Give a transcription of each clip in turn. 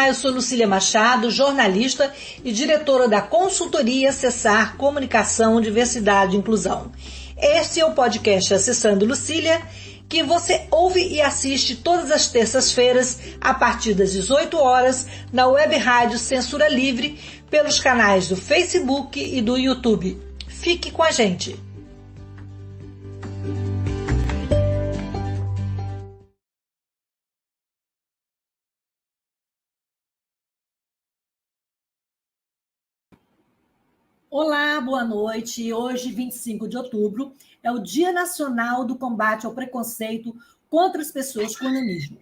Olá, eu sou Lucília Machado, jornalista e diretora da consultoria Acessar Comunicação, Diversidade e Inclusão. Este é o podcast Acessando Lucília, que você ouve e assiste todas as terças-feiras, a partir das 18 horas, na web rádio Censura Livre, pelos canais do Facebook e do YouTube. Fique com a gente! Olá, boa noite. Hoje, 25 de outubro, é o Dia Nacional do Combate ao Preconceito contra as Pessoas com Nanismo.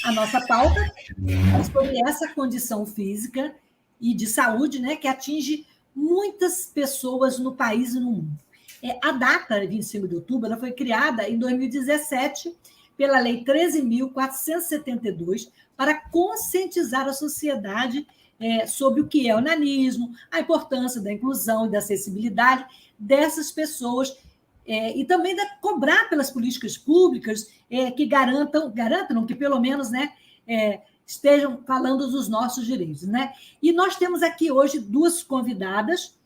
A nossa pauta é sobre essa condição física e de saúde, né, que atinge muitas pessoas no país e no mundo. A data, 25 de outubro, ela foi criada em 2017 pela Lei 13.472 para conscientizar a sociedade sobre o que é o nanismo, a importância da inclusão e da acessibilidade dessas pessoas e também cobrar pelas políticas públicas que garantam, que pelo menos, né, estejam falando dos nossos direitos, né? E nós temos aqui hoje duas convidadas.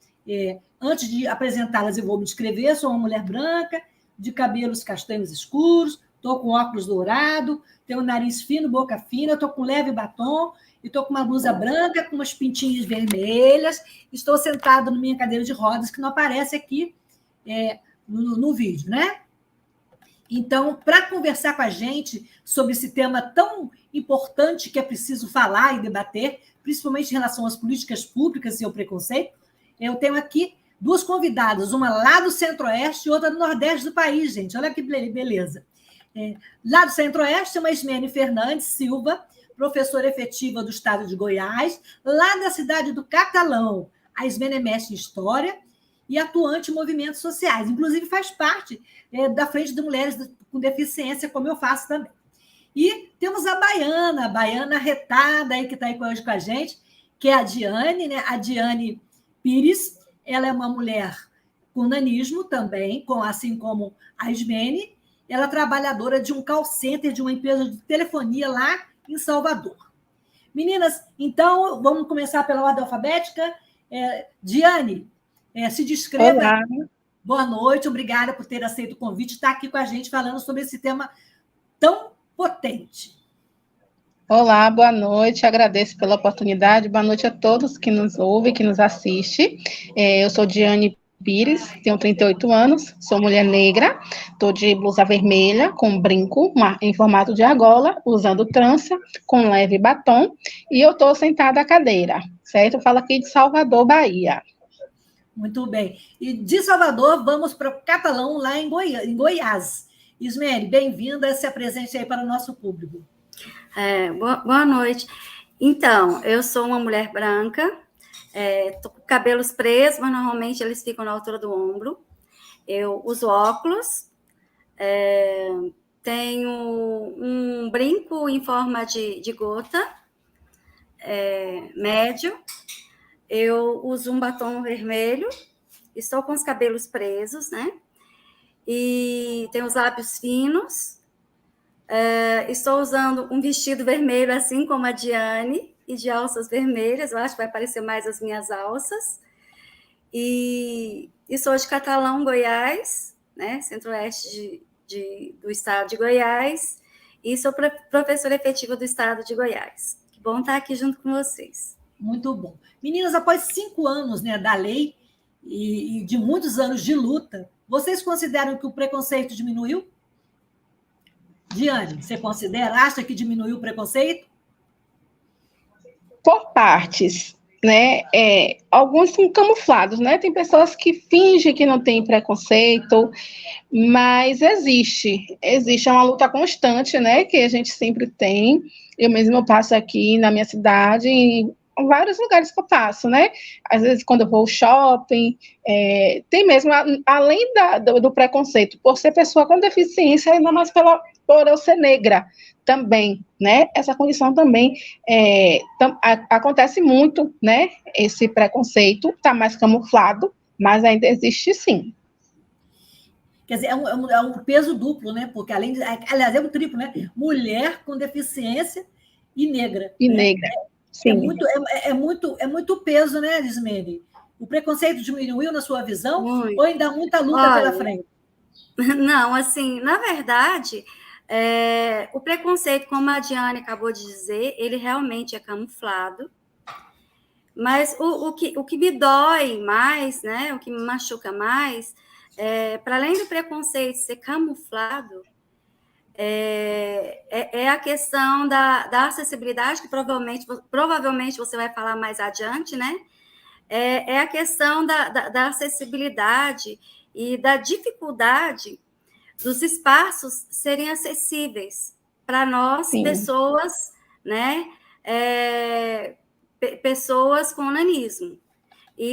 Antes de apresentá-las, eu vou me descrever. Sou uma mulher branca, de cabelos castanhos escuros, estou com óculos dourado, tenho um nariz fino, boca fina, estou com leve batom, e estou com uma blusa branca, com umas pintinhas vermelhas, estou sentada na minha cadeira de rodas, que não aparece aqui no vídeo, né? Então, para conversar com a gente sobre esse tema tão importante que é preciso falar e debater, principalmente em relação às políticas públicas e ao preconceito, eu tenho aqui duas convidadas, uma lá do Centro-Oeste e outra do Nordeste do país, gente. Olha que beleza. Lá do Centro-Oeste, uma Ismene Fernandes Silva, professora efetiva do estado de Goiás, lá da cidade do Catalão. A Ismene é mestre em História e atuante em movimentos sociais. Inclusive, faz parte da Frente de Mulheres com Deficiência, como eu faço também. E temos a baiana retada, aí, que está aí hoje com a gente, que é a Diane, né? A Diane Pires. Ela é uma mulher com nanismo também, assim como a Ismene. Ela é trabalhadora de um call center de uma empresa de telefonia lá em Salvador. Meninas, então, vamos começar pela ordem alfabética. Diane, se descreva. Olá. Boa noite, obrigada por ter aceito o convite, estar aqui com a gente falando sobre esse tema tão potente. Olá, boa noite, agradeço pela oportunidade, boa noite a todos que nos ouvem, que nos assistem. Eu sou Diane Pires, tenho 38 anos, sou mulher negra, estou de blusa vermelha, com brinco, em formato de argola, usando trança, com leve batom, e eu estou sentada à cadeira, certo? Eu falo aqui de Salvador, Bahia. Muito bem. E de Salvador, vamos para o Catalão, lá em Goiás. Ismene, bem-vinda, se apresente aí para o nosso público. Boa noite. Então, eu sou uma mulher branca, estou com cabelos presos, mas normalmente eles ficam na altura do ombro. Eu uso óculos, tenho um brinco em forma de gota, médio. Eu uso um batom vermelho, estou com os cabelos presos, né? E tenho os lábios finos. Estou usando um vestido vermelho, assim como a Diane, e de alças vermelhas. Eu acho que vai aparecer mais as minhas alças. E sou de Catalão, Goiás, né? Centro-Oeste do estado de Goiás. E sou professora efetiva do estado de Goiás. Que bom estar aqui junto com vocês. Muito bom. Meninas, após 5 anos, né, da lei e de muitos anos de luta, vocês consideram que o preconceito diminuiu? Diane, você acha que diminuiu o preconceito? Por partes, né? Alguns são camuflados, né? Tem pessoas que fingem que não tem preconceito, mas existe uma luta constante, né? Que a gente sempre tem. Eu mesma passo aqui na minha cidade, em vários lugares que eu passo, né? Às vezes, quando eu vou ao shopping, tem mesmo, além do preconceito, por ser pessoa com deficiência, ainda mais por eu ser negra também, né? Essa condição também acontece muito, né? Esse preconceito está mais camuflado, mas ainda existe sim. Quer dizer, é um peso duplo, né? Porque aliás, é um triplo, né? Mulher com deficiência e negra. E né? negra. Sim. É muito peso, né, Lismene? O preconceito diminuiu na sua visão? Muito. Ou ainda há muita luta pela frente? Não, assim, na verdade, o preconceito, como a Diane acabou de dizer, ele realmente é camuflado. Mas o que me dói mais, né, o que me machuca mais, para além do preconceito ser camuflado, é a questão da acessibilidade, que provavelmente você vai falar mais adiante, né? É a questão da acessibilidade e da dificuldade dos espaços serem acessíveis para nós, Sim. pessoas, né? Pessoas com nanismo.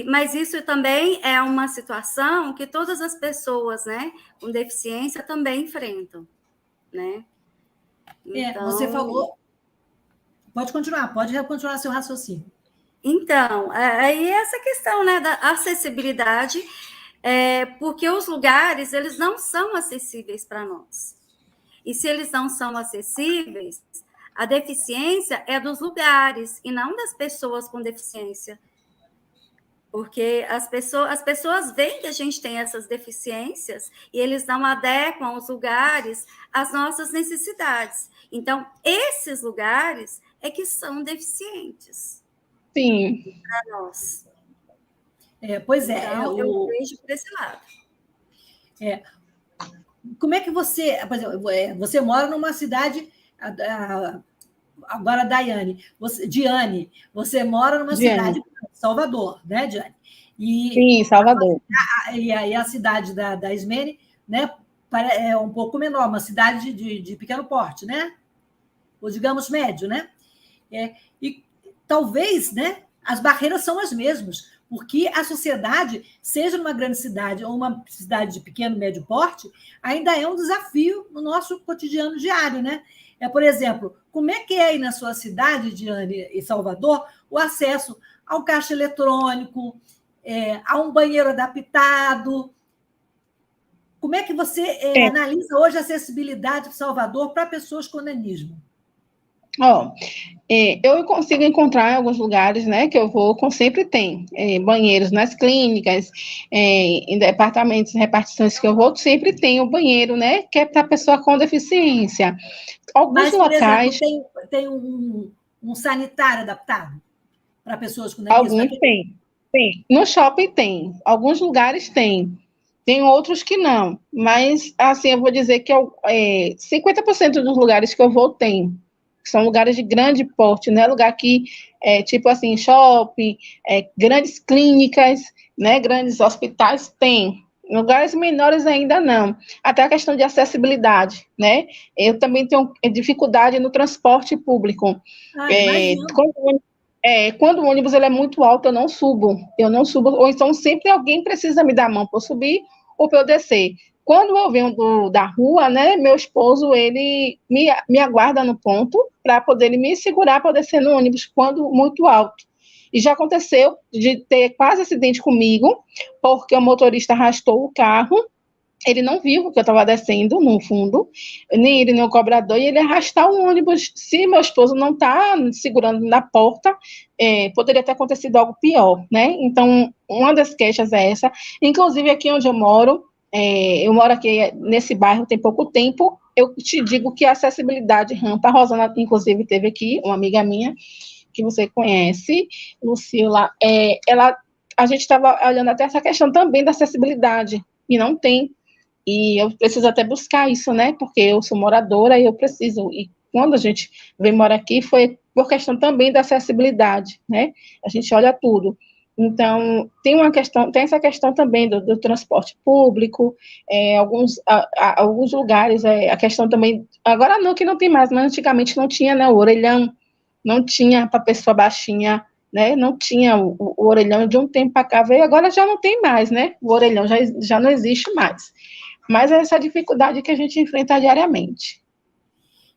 Mas isso também é uma situação que todas as pessoas, né, com deficiência também enfrentam, né? Então, Você falou... Pode continuar seu raciocínio. Então, aí essa questão, né, da acessibilidade, porque os lugares, eles não são acessíveis para nós. E se eles não são acessíveis, a deficiência é dos lugares e não das pessoas com deficiência. Porque as pessoas veem que a gente tem essas deficiências e eles não adequam os lugares às nossas necessidades. Então, esses lugares é que são deficientes. Sim. Para nós. Pois é. Então, eu vejo por esse lado. Como é que você... Por exemplo, você mora numa cidade... Agora, Diane, você mora numa cidade, Salvador, né, Diane? Sim, Salvador. E aí a cidade da Ismene, né, é um pouco menor, uma cidade de pequeno porte, né? Ou digamos médio, né? E talvez, né, as barreiras são as mesmas, porque a sociedade, seja numa grande cidade ou uma cidade de pequeno, médio porte, ainda é um desafio no nosso cotidiano diário, né? Por exemplo, como é que é aí na sua cidade, Diane, em Salvador, o acesso ao caixa eletrônico, a um banheiro adaptado? Como é que você analisa hoje a acessibilidade de Salvador para pessoas com nanismo? Eu consigo encontrar em alguns lugares, né, que eu vou, sempre tem banheiros nas clínicas, em departamentos, repartições que eu vou, sempre tem o banheiro, né, que é para pessoa com deficiência. Alguns locais... exemplo, tem um sanitário adaptado para pessoas com nanismo? Alguns tem. No shopping tem, alguns lugares tem outros que não, mas, assim, eu vou dizer que 50% dos lugares que eu vou tem. São lugares de grande porte, né? Lugar que, tipo assim, shopping, grandes clínicas, né? Grandes hospitais, tem. Lugares menores ainda não. Até a questão de acessibilidade, né? Eu também tenho dificuldade no transporte público. Quando o ônibus ele é muito alto, eu não subo, ou então sempre alguém precisa me dar a mão para eu subir ou para eu descer. Quando eu venho da rua, né, meu esposo, ele me aguarda no ponto para poder me segurar para descer no ônibus quando muito alto. E já aconteceu de ter quase acidente comigo, porque o motorista arrastou o carro, ele não viu que eu estava descendo no fundo, nem ele, nem o cobrador, e ele arrastar o ônibus. Se meu esposo não está segurando na porta, poderia ter acontecido algo pior, né? Então, uma das queixas é essa. Inclusive, aqui onde eu moro aqui nesse bairro tem pouco tempo, eu te digo que a acessibilidade rampa, a Rosana, inclusive, teve aqui, uma amiga minha, que você conhece, Lucila, a gente estava olhando até essa questão também da acessibilidade, e não tem. E eu preciso até buscar isso, né? Porque eu sou moradora e eu preciso. E quando a gente veio morar aqui, foi por questão também da acessibilidade, né? A gente olha tudo. Então, tem essa questão também do transporte público, alguns lugares, a questão também, agora não, que não tem mais, mas antigamente não tinha, né? O orelhão, não tinha para pessoa baixinha, né? Não tinha o orelhão, de um tempo para cá veio, agora já não tem mais, né? O orelhão já não existe mais. Mas é essa dificuldade que a gente enfrenta diariamente.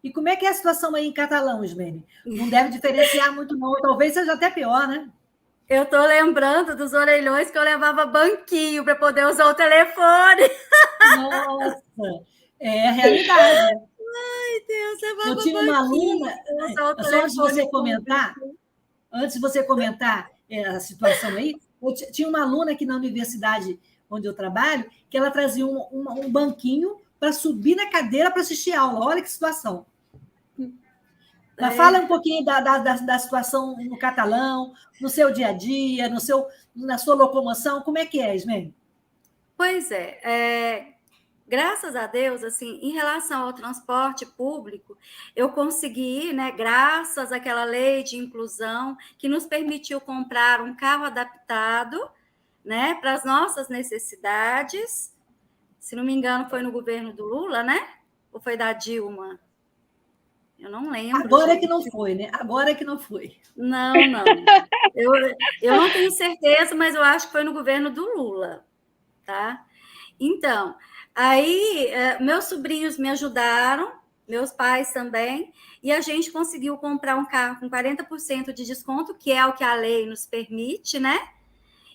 E como é que é a situação aí em Catalão, Ismene? Não deve diferenciar muito, não. Talvez seja até pior, né? Eu estou lembrando dos orelhões que eu levava banquinho para poder usar o telefone. Nossa, é a realidade. Ai, Deus, levava eu tinha uma aluna, usar o só antes de você comentar, antes de você comentar a situação aí, tinha uma aluna aqui na universidade onde eu trabalho, que ela trazia um banquinho para subir na cadeira para assistir a aula. Olha que situação. Mas fala um pouquinho da situação no catalão, no seu dia a dia, na sua locomoção. Como é que é, Ismene? Pois é, graças a Deus, assim, em relação ao transporte público, eu consegui, né, graças àquela lei de inclusão que nos permitiu comprar um carro adaptado, né, para as nossas necessidades. Se não me engano, foi no governo do Lula, né? Ou foi da Dilma? Eu não lembro. Agora gente. É que não foi, né? Agora é que não foi. Não, não. Eu não tenho certeza, mas eu acho que foi no governo do Lula, tá? Então, aí meus sobrinhos me ajudaram, meus pais também, e a gente conseguiu comprar um carro com 40% de desconto, que é o que a lei nos permite, né?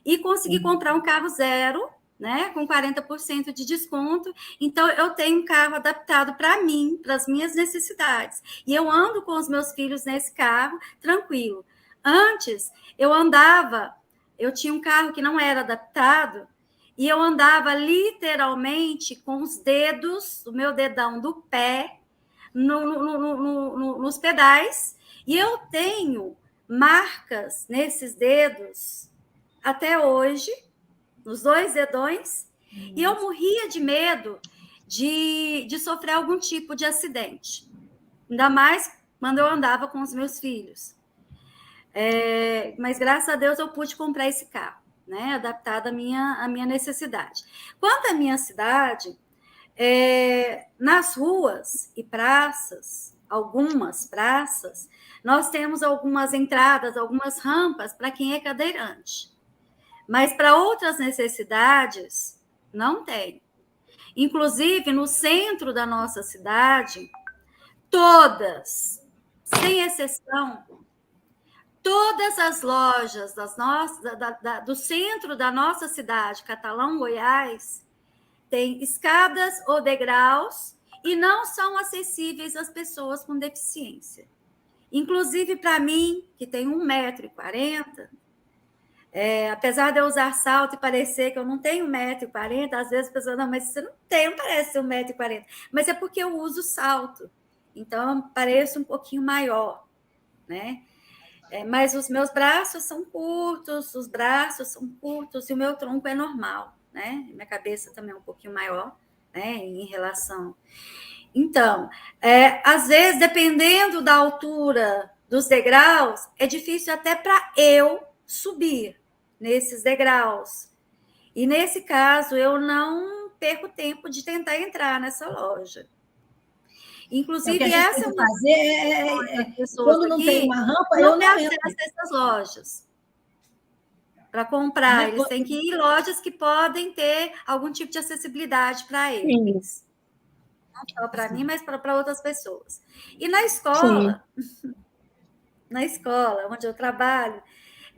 E consegui comprar um carro zero, né, com 40% de desconto. Então, eu tenho um carro adaptado para mim, para as minhas necessidades. E eu ando com os meus filhos nesse carro, tranquilo. Antes, eu tinha um carro que não era adaptado, e eu andava literalmente com os dedos, o meu dedão do pé, nos pedais, e eu tenho marcas nesses dedos até hoje, nos 2 dedões, e eu morria de medo de sofrer algum tipo de acidente. Ainda mais quando eu andava com os meus filhos. Mas, graças a Deus, eu pude comprar esse carro, né, adaptado à minha necessidade. Quanto à minha cidade, nas ruas e praças, algumas praças, nós temos algumas entradas, algumas rampas para quem é cadeirante. Mas para outras necessidades, não tem. Inclusive, no centro da nossa cidade, todas, sem exceção, todas as lojas do centro da nossa cidade, Catalão, Goiás, têm escadas ou degraus e não são acessíveis às pessoas com deficiência. Inclusive, para mim, que tenho 1,40 m, apesar de eu usar salto e parecer que eu não tenho 1,40 m, às vezes as pessoas, não, mas você não parece ser 1,40 m. Mas é porque eu uso salto, então eu pareço um pouquinho maior, né? Mas os meus braços são curtos, os braços são curtos e o meu tronco é normal, né? Minha cabeça também é um pouquinho maior, né, em relação. Então, às vezes, dependendo da altura dos degraus, é difícil até para eu subir nesses degraus. E, nesse caso, eu não perco tempo de tentar entrar nessa loja. Inclusive, essa é uma fazer quando não tem uma rampa, eu não entro. acesso a essas lojas para comprar. Eles têm que ir em lojas que podem ter algum tipo de acessibilidade para eles. Não só para mim, mas para outras pessoas. E na escola, onde eu trabalho,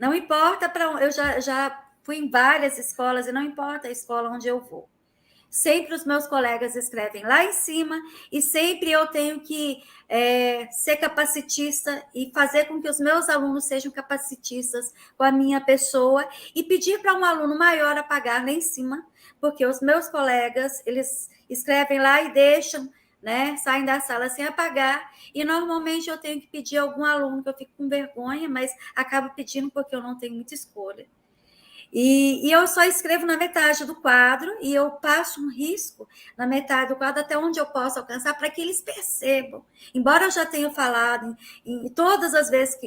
não importa para onde. Eu já fui em várias escolas e não importa a escola onde eu vou. Sempre os meus colegas escrevem lá em cima e sempre eu tenho que ser capacitista e fazer com que os meus alunos sejam capacitistas com a minha pessoa e pedir para um aluno maior apagar lá em cima, porque os meus colegas, eles escrevem lá e deixam, né, saem da sala sem apagar, e normalmente eu tenho que pedir a algum aluno que eu fico com vergonha, mas acabo pedindo porque eu não tenho muita escolha. E eu só escrevo na metade do quadro e eu passo um risco na metade do quadro até onde eu posso alcançar para que eles percebam. Embora eu já tenha falado em todas as vezes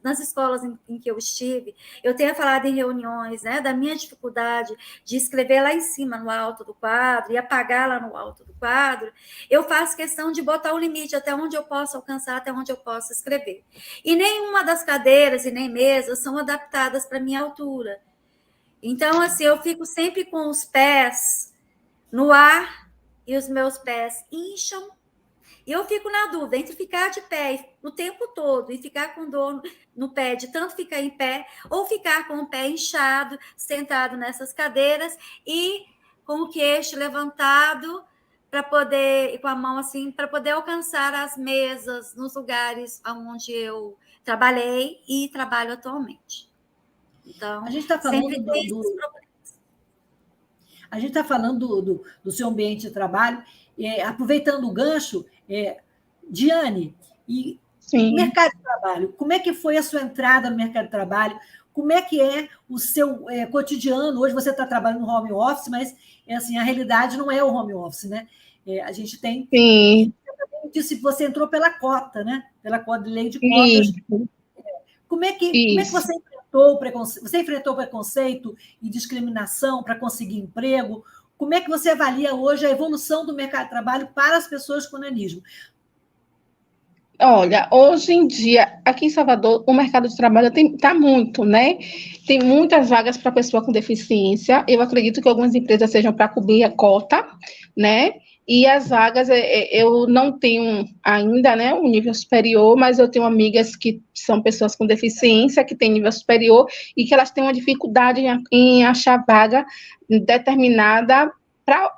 nas escolas em que eu estive, eu tenha falado em reuniões, né, da minha dificuldade de escrever lá em cima, no alto do quadro, e apagar lá no alto do quadro, eu faço questão de botar o limite até onde eu posso alcançar, até onde eu posso escrever. E nenhuma das cadeiras e nem mesas são adaptadas para a minha altura. Então, assim, eu fico sempre com os pés no ar e os meus pés incham. E eu fico na dúvida entre ficar de pé o tempo todo e ficar com dor no pé, de tanto ficar em pé, ou ficar com o pé inchado, sentado nessas cadeiras e com o queixo levantado para poder, e com a mão assim, para poder alcançar as mesas nos lugares onde eu trabalhei e trabalho atualmente. Então, a gente está falando sempre tem esses problemas. A gente está falando do seu ambiente de trabalho, aproveitando o gancho, Diane, e Sim. mercado de trabalho, como é que foi a sua entrada no mercado de trabalho? Como é que é o seu cotidiano? Hoje você está trabalhando no home office, mas assim, a realidade não é o home office, né? A gente tem... Sim. Disse que você entrou pela cota, né? Pela cota de lei de cotas. Isso. Como é que você enfrentou o preconceito? Você enfrentou preconceito e discriminação para conseguir emprego? Como é que você avalia hoje a evolução do mercado de trabalho para as pessoas com nanismo? Olha, hoje em dia, aqui em Salvador, o mercado de trabalho está muito, né? Tem muitas vagas para pessoa com deficiência. Eu acredito que algumas empresas sejam para cobrir a cota, né? E as vagas, eu não tenho ainda, né, um nível superior, mas eu tenho amigas que são pessoas com deficiência, que têm nível superior, e que elas têm uma dificuldade em achar vaga determinada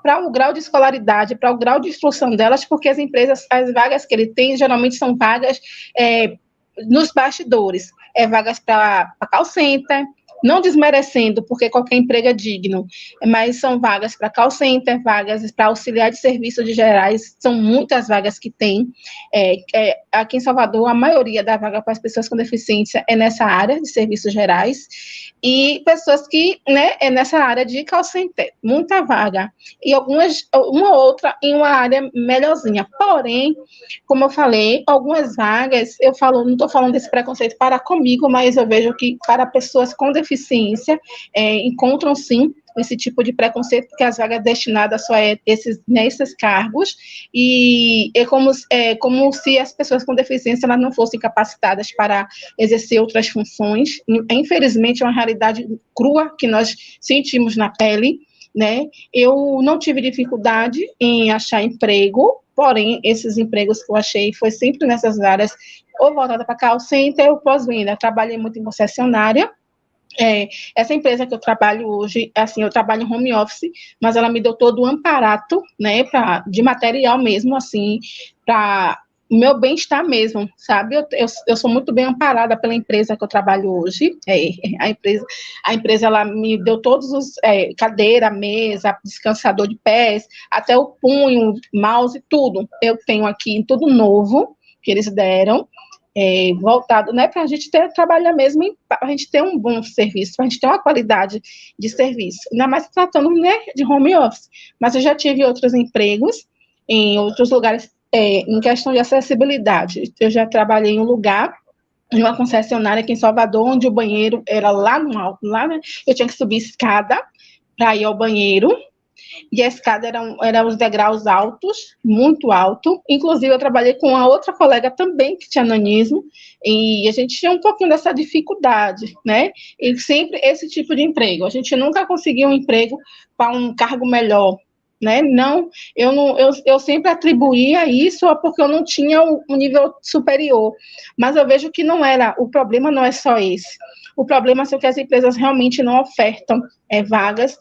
para o grau de escolaridade, para o grau de instrução delas, porque as empresas, as vagas que ele tem, geralmente são vagas nos bastidores, vagas para call center, não desmerecendo, porque qualquer emprego é digno, mas são vagas para call center, vagas para auxiliar de serviços gerais, são muitas vagas que tem. Aqui em Salvador, a maioria da vaga para as pessoas com deficiência é nessa área de serviços gerais, e pessoas que, né, é nessa área de call center, muita vaga, e uma outra em uma área melhorzinha. Porém, como eu falei, algumas vagas, não estou falando desse preconceito para comigo, mas eu vejo que para pessoas com deficiência encontram sim esse tipo de preconceito, porque as vagas destinadas só nesses cargos, e é como se as pessoas com deficiência elas não fossem capacitadas para exercer outras funções. Infelizmente, é uma realidade crua que nós sentimos na pele, né? Eu não tive dificuldade em achar emprego, porém, esses empregos que eu achei foi sempre nessas áreas, ou voltada para call center ou pós-venda. Trabalhei muito em concessionária. Essa empresa que eu trabalho hoje, assim, eu trabalho em home office, mas ela me deu todo o amparato, né, de material mesmo, assim, para o meu bem-estar mesmo, sabe? Eu sou muito bem amparada pela empresa que eu trabalho hoje. A empresa ela me deu todos os cadeira, mesa, descansador de pés, até o punho, mouse, tudo. Eu tenho aqui tudo novo que eles deram. Voltado, né, para a gente trabalhar mesmo, para a gente ter um bom serviço, para a gente ter uma qualidade de serviço, ainda mais tratando, né, de home office. Mas eu já tive outros empregos em outros lugares, em questão de acessibilidade. Eu já trabalhei em um lugar, em uma concessionária aqui em Salvador, onde o banheiro era lá no alto, lá, né, eu tinha que subir escada para ir ao banheiro, e a escada eram os degraus altos, muito alto. Inclusive, eu trabalhei com uma outra colega também que tinha nanismo, e a gente tinha um pouquinho dessa dificuldade, né? E sempre esse tipo de emprego. A gente nunca conseguiu um emprego para um cargo melhor, né? Eu sempre atribuía isso porque eu não tinha um nível superior. Mas eu vejo que não era, o problema não é só esse. O problema é que as empresas realmente não ofertam vagas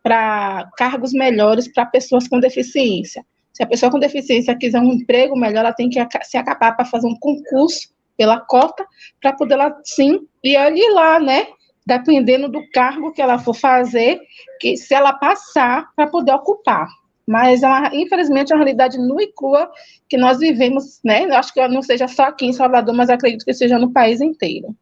para cargos melhores para pessoas com deficiência. Se a pessoa com deficiência quiser um emprego melhor, ela tem que se acabar para fazer um concurso pela cota, para poder ela, sim, e ali lá, né, dependendo do cargo que ela for fazer, que se ela passar, para poder ocupar. Mas, infelizmente, é uma realidade nua e crua que nós vivemos, né, eu acho que não seja só aqui em Salvador, mas acredito que seja no país inteiro.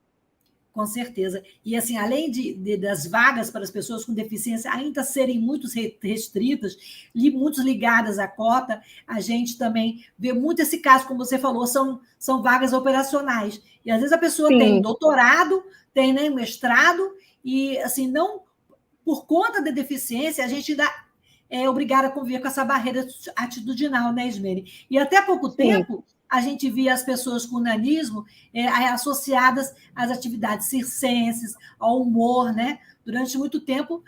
Com certeza. E, assim, além das vagas para as pessoas com deficiência ainda serem muito restritas, muito ligadas à cota, a gente também vê muito esse caso, como você falou, são vagas operacionais. E, às vezes, a pessoa tem um doutorado, tem, né, um mestrado, e, assim, não por conta da deficiência, a gente ainda é obrigada a conviver com essa barreira atitudinal, né, Ismene? E, até há pouco tempo, a gente via as pessoas com nanismo associadas às atividades circenses, ao humor, né? Durante muito tempo,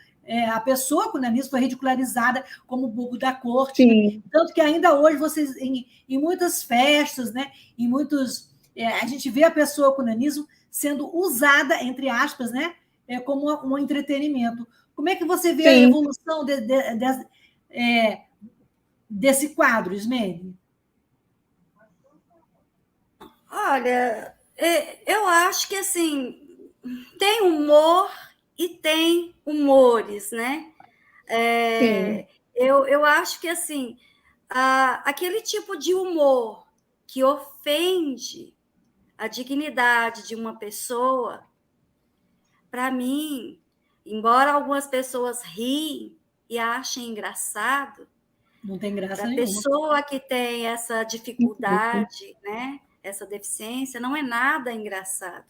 a pessoa com nanismo foi ridicularizada como bobo da corte, né? Tanto que ainda hoje, vocês, em muitas festas, né? Em muitos... a gente vê a pessoa com nanismo sendo usada, entre aspas, né? Como um entretenimento. Como é que você vê a evolução desse quadro, Ismene? Olha, Eu acho que, assim, tem humor e tem humores, né? Sim. Eu acho que, assim, aquele tipo de humor que ofende a dignidade de uma pessoa, para mim, embora algumas pessoas riem e achem engraçado, Não tem graça para a nenhuma. pessoa que tem essa dificuldade, né, essa deficiência, não é nada engraçado.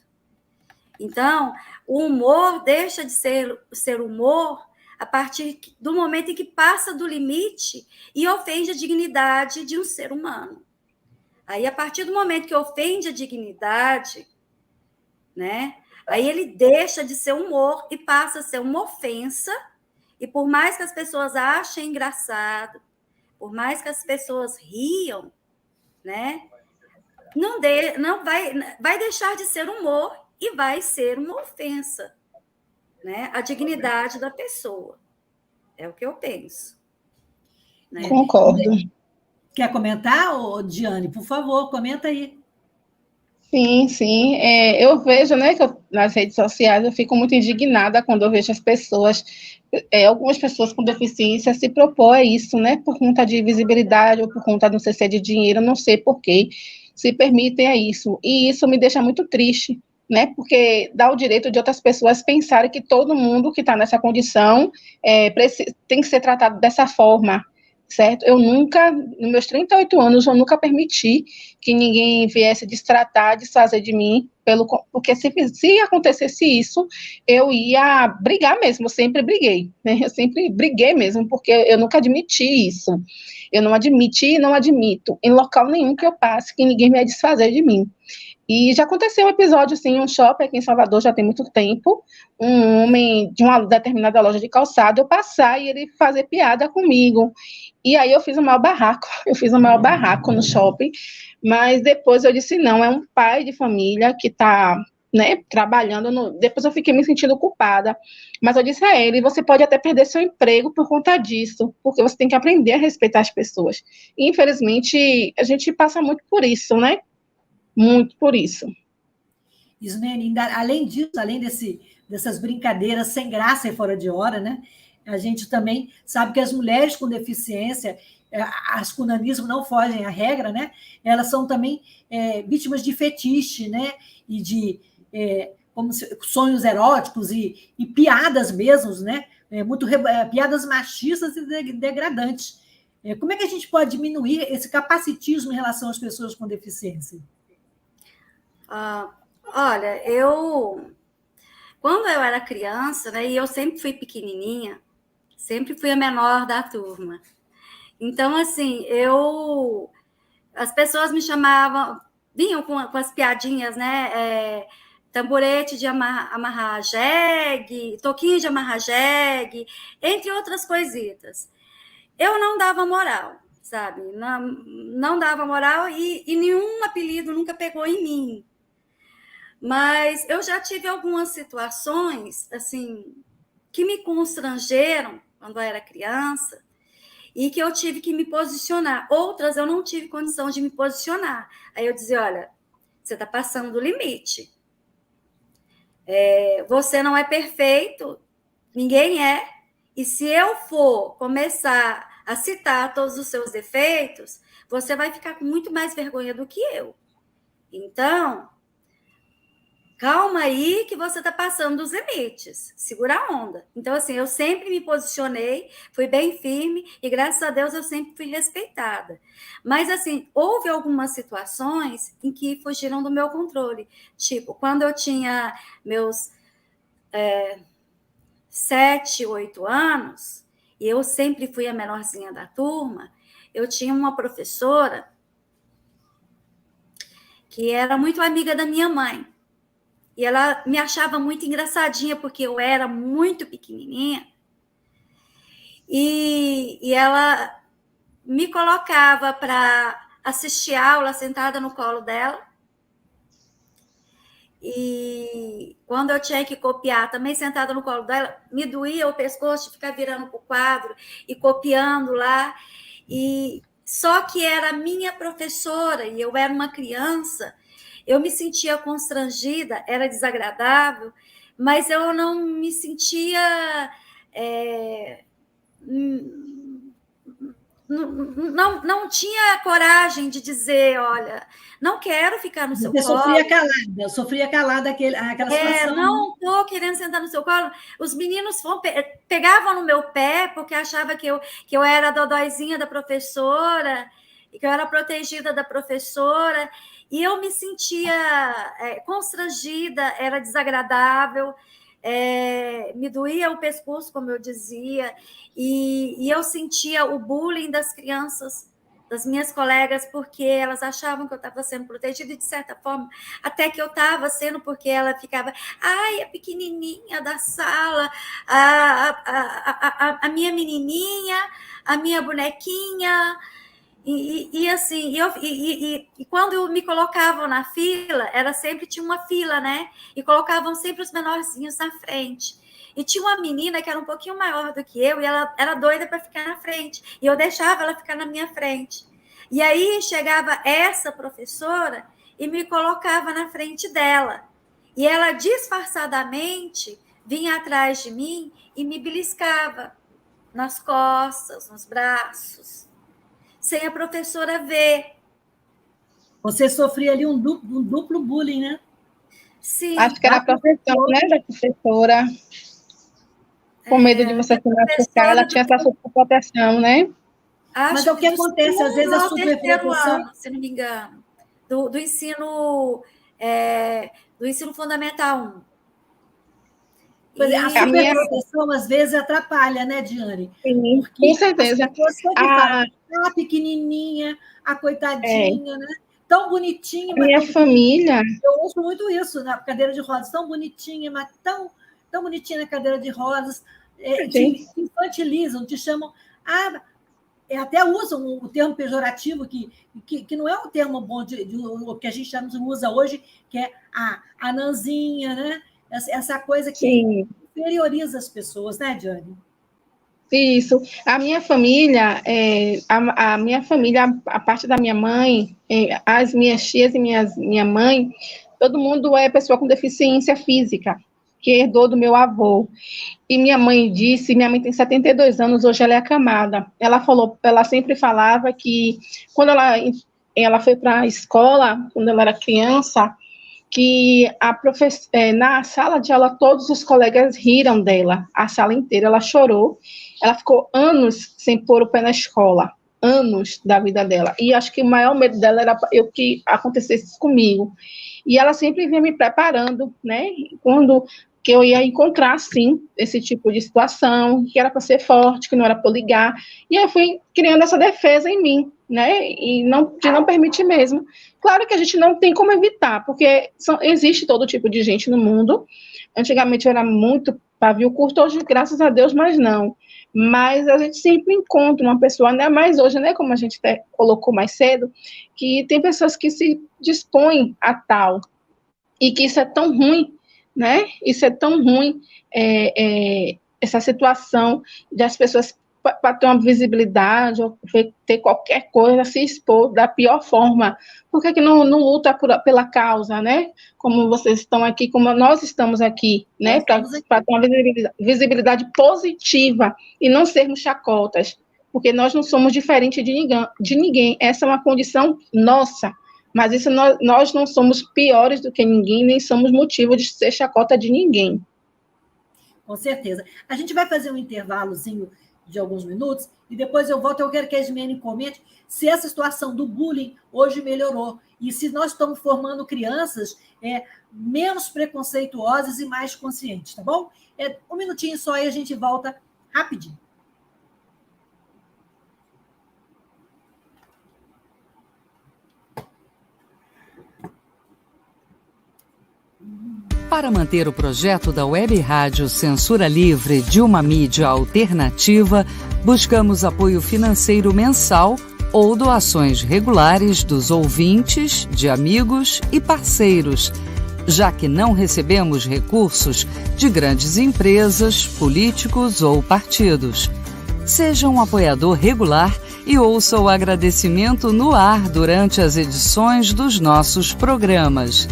Então, o humor deixa de ser humor a partir do momento em que passa do limite e ofende a dignidade de um ser humano. Aí, a partir do momento que ofende a dignidade, né, aí ele deixa de ser humor e passa a ser uma ofensa, e por mais que as pessoas achem engraçado, por mais que as pessoas riam, né, não vai deixar de ser humor e vai ser uma ofensa, né, à dignidade da pessoa. É o que eu penso. Né? Concordo. Quer comentar, Diane? Por favor, comenta aí. Sim, sim. Eu vejo, né, que nas redes sociais eu fico muito indignada quando eu vejo as pessoas, algumas pessoas com deficiência se propor a isso, né, por conta de visibilidade ou por conta, não sei se é de dinheiro, não sei por quê, se permitem a isso. E isso me deixa muito triste, né, porque dá o direito de outras pessoas pensarem que todo mundo que está nessa condição tem que ser tratado dessa forma, certo? Eu nunca, nos meus 38 anos, eu nunca permiti que ninguém viesse destratar, desfazer de mim, porque se acontecesse isso, eu ia brigar mesmo, eu sempre briguei, né? Eu sempre briguei mesmo, porque eu nunca admiti isso. Eu não admiti e não admito, em local nenhum que eu passe, que ninguém venha desfazer de mim. E já aconteceu um episódio, assim, em um shopping aqui em Salvador, já tem muito tempo, um homem de uma determinada loja de calçado, eu passar e ele fazer piada comigo. E aí eu fiz o maior barraco, no shopping, mas depois eu disse, não, é um pai de família que está, né, trabalhando, depois eu fiquei me sentindo culpada, mas eu disse a ele, você pode até perder seu emprego por conta disso, porque você tem que aprender a respeitar as pessoas. E, infelizmente, a gente passa muito por isso, né? Muito por isso. Ismene, além disso, além dessas brincadeiras sem graça e fora de hora, né? A gente também sabe que as mulheres com deficiência, as com nanismo não fogem à regra, né? Elas são também vítimas de fetiche, né? E de sonhos eróticos e piadas mesmo, né? Piadas machistas e degradantes. Como é que a gente pode diminuir esse capacitismo em relação às pessoas com deficiência? Olha, quando eu era criança, né, e eu sempre fui pequenininha, sempre fui a menor da turma. Então, assim, as pessoas me chamavam, vinham com as piadinhas, né, tamborete de amarrar jegue, toquinho de amarrar jegue, entre outras coisitas. Eu não dava moral, sabe? Não dava moral e nenhum apelido nunca pegou em mim. Mas eu já tive algumas situações, assim, que me constrangeram quando eu era criança e que eu tive que me posicionar. Outras eu não tive condição de me posicionar. Aí eu dizia, olha, você está passando do limite. Você não é perfeito, ninguém é. E se eu for começar a citar todos os seus defeitos, você vai ficar com muito mais vergonha do que eu. Então, calma aí que você está passando dos limites, segura a onda. Então, assim, eu sempre me posicionei, fui bem firme e, graças a Deus, eu sempre fui respeitada. Mas, assim, houve algumas situações em que fugiram do meu controle. Tipo, quando eu tinha meus 7, 8 anos, e eu sempre fui a menorzinha da turma, eu tinha uma professora que era muito amiga da minha mãe. E ela me achava muito engraçadinha, porque eu era muito pequenininha. E ela me colocava para assistir aula sentada no colo dela. E quando eu tinha que copiar, também sentada no colo dela, me doía o pescoço de ficar virando para o quadro e copiando lá. E só que era minha professora e eu era uma criança. eu me sentia constrangida, era desagradável, mas eu não me sentia... não tinha coragem de dizer, olha, não quero ficar no seu colo. Você sofria calada aquela situação. Não estou querendo sentar no seu colo. Os meninos pegavam no meu pé porque achavam que eu era a dodóizinha da professora, e que eu era protegida da professora, e eu me sentia constrangida, era desagradável, me doía o pescoço, como eu dizia, e eu sentia o bullying das crianças, das minhas colegas, porque elas achavam que eu estava sendo protegida, e de certa forma, até que eu estava sendo, porque ela ficava, ai, a pequenininha da sala, a minha menininha, a minha bonequinha... E assim, e quando me colocavam na fila, tinha uma fila, né? E colocavam sempre os menorzinhos na frente. E tinha uma menina que era um pouquinho maior do que eu, e ela era doida para ficar na frente. E eu deixava ela ficar na minha frente. E aí chegava essa professora e me colocava na frente dela. E ela disfarçadamente vinha atrás de mim e me beliscava nas costas, nos braços, sem a professora ver. Você sofria ali um duplo bullying, né? Sim. Acho que era a proteção, né, da professora. Com medo de você se machucar, ela tinha essa proteção, né? Mas é o que acontece, às vezes, a superproteção... Se não me engano, do ensino Fundamental 1. Pois a superproteção, às vezes, atrapalha, né, Diane? Sim, porque com certeza. A pequenininha, a coitadinha, né? Tão bonitinha. Minha família... Eu ouço muito isso na cadeira de rodas. Tão bonitinha, mas tão bonitinha na cadeira de rodas. Te infantilizam, te chamam... até usam o termo pejorativo, que não é um termo bom o que a gente usa hoje, que é a nanzinha, né? Essa coisa que Sim. inferioriza as pessoas, né, Diane? Isso. A minha família, a parte da minha mãe, as minhas tias e minha mãe, todo mundo é pessoa com deficiência física, que herdou do meu avô. E minha mãe tem 72 anos, hoje ela é acamada. Ela sempre falava que quando ela foi para a escola, quando ela era criança, que na sala de aula todos os colegas riram dela, a sala inteira, ela chorou, ela ficou anos sem pôr o pé na escola, anos da vida dela, e acho que o maior medo dela era que acontecesse isso comigo, e ela sempre vinha me preparando, né, quando que eu ia encontrar, sim, esse tipo de situação, que era para ser forte, que não era para ligar, e eu fui criando essa defesa em mim, né, de não permitir mesmo. Claro que a gente não tem como evitar, porque existe todo tipo de gente no mundo. Antigamente era muito pavio curto, hoje, graças a Deus, mas não. Mas a gente sempre encontra uma pessoa, ainda mais hoje, né, como a gente até colocou mais cedo, que tem pessoas que se dispõem a tal, e que isso é tão ruim, né? Isso é tão ruim, essa situação de as pessoas para ter uma visibilidade, ou ter qualquer coisa, se expor da pior forma. Por que não luta pela causa, né? Como vocês estão aqui, como nós estamos aqui, né? Para ter uma visibilidade positiva e não sermos chacotas, porque nós não somos diferentes de ninguém. Essa é uma condição nossa, mas isso nós não somos piores do que ninguém, nem somos motivo de ser chacota de ninguém. Com certeza. A gente vai fazer um intervalozinho de alguns minutos, e depois eu volto. Eu quero que a Edmene comente se essa situação do bullying hoje melhorou, e se nós estamos formando crianças menos preconceituosas e mais conscientes, tá bom? Um minutinho só e a gente volta rapidinho. Para manter o projeto da Web Rádio Censura Livre de uma mídia alternativa, buscamos apoio financeiro mensal ou doações regulares dos ouvintes, de amigos e parceiros, já que não recebemos recursos de grandes empresas, políticos ou partidos. Seja um apoiador regular e e ouça o agradecimento no ar durante as edições dos nossos programas.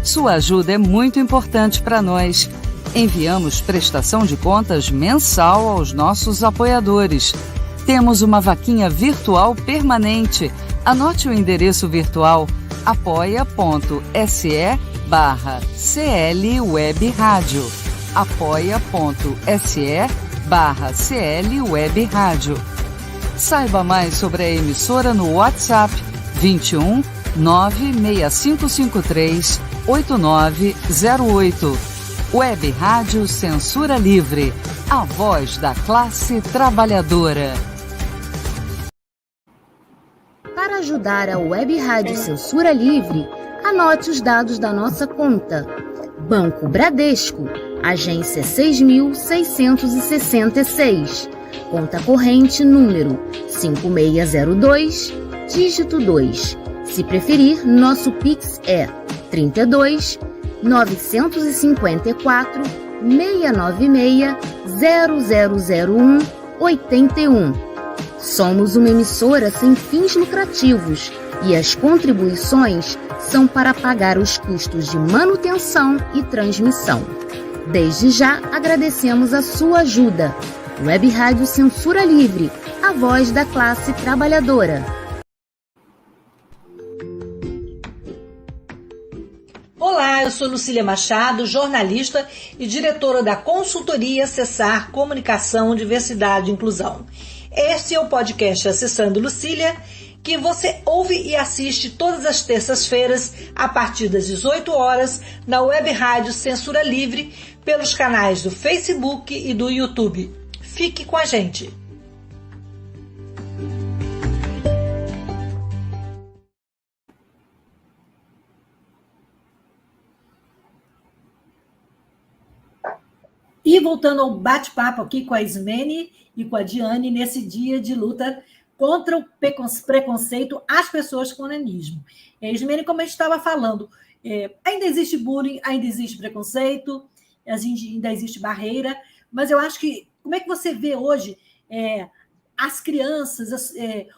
Sua ajuda é muito importante para nós. Enviamos prestação de contas mensal aos nossos apoiadores. Temos uma vaquinha virtual permanente. Anote o endereço virtual apoia.se/CL Web Rádio. apoia.se/CL Web Rádio. Saiba mais sobre a emissora no WhatsApp 21 96553 8908. Web Rádio Censura Livre, a voz da classe trabalhadora. Para ajudar a Web Rádio Censura Livre, anote os dados da nossa conta. Banco Bradesco, agência 6.666, conta corrente número 5602, dígito 2. Se preferir, nosso Pix é 32 954 696 0001 81. Somos uma emissora sem fins lucrativos e as contribuições são para pagar os custos de manutenção e transmissão. Desde já agradecemos a sua ajuda. Web Rádio Censura Livre, a voz da classe trabalhadora. Olá, eu sou Lucília Machado, jornalista e diretora da consultoria Acessar Comunicação, Diversidade e Inclusão. Este é o podcast Acessando Lucília, que você ouve e assiste todas as terças-feiras, a partir das 18 horas, na Web Rádio Censura Livre, pelos canais do Facebook e do YouTube. Fique com a gente! E voltando ao bate-papo aqui com a Ismene e com a Diane, nesse dia de luta contra o preconceito às pessoas com nanismo. Ismene, como a gente estava falando, ainda existe bullying, ainda existe preconceito, ainda existe barreira, mas eu acho que, como é que você vê hoje as crianças,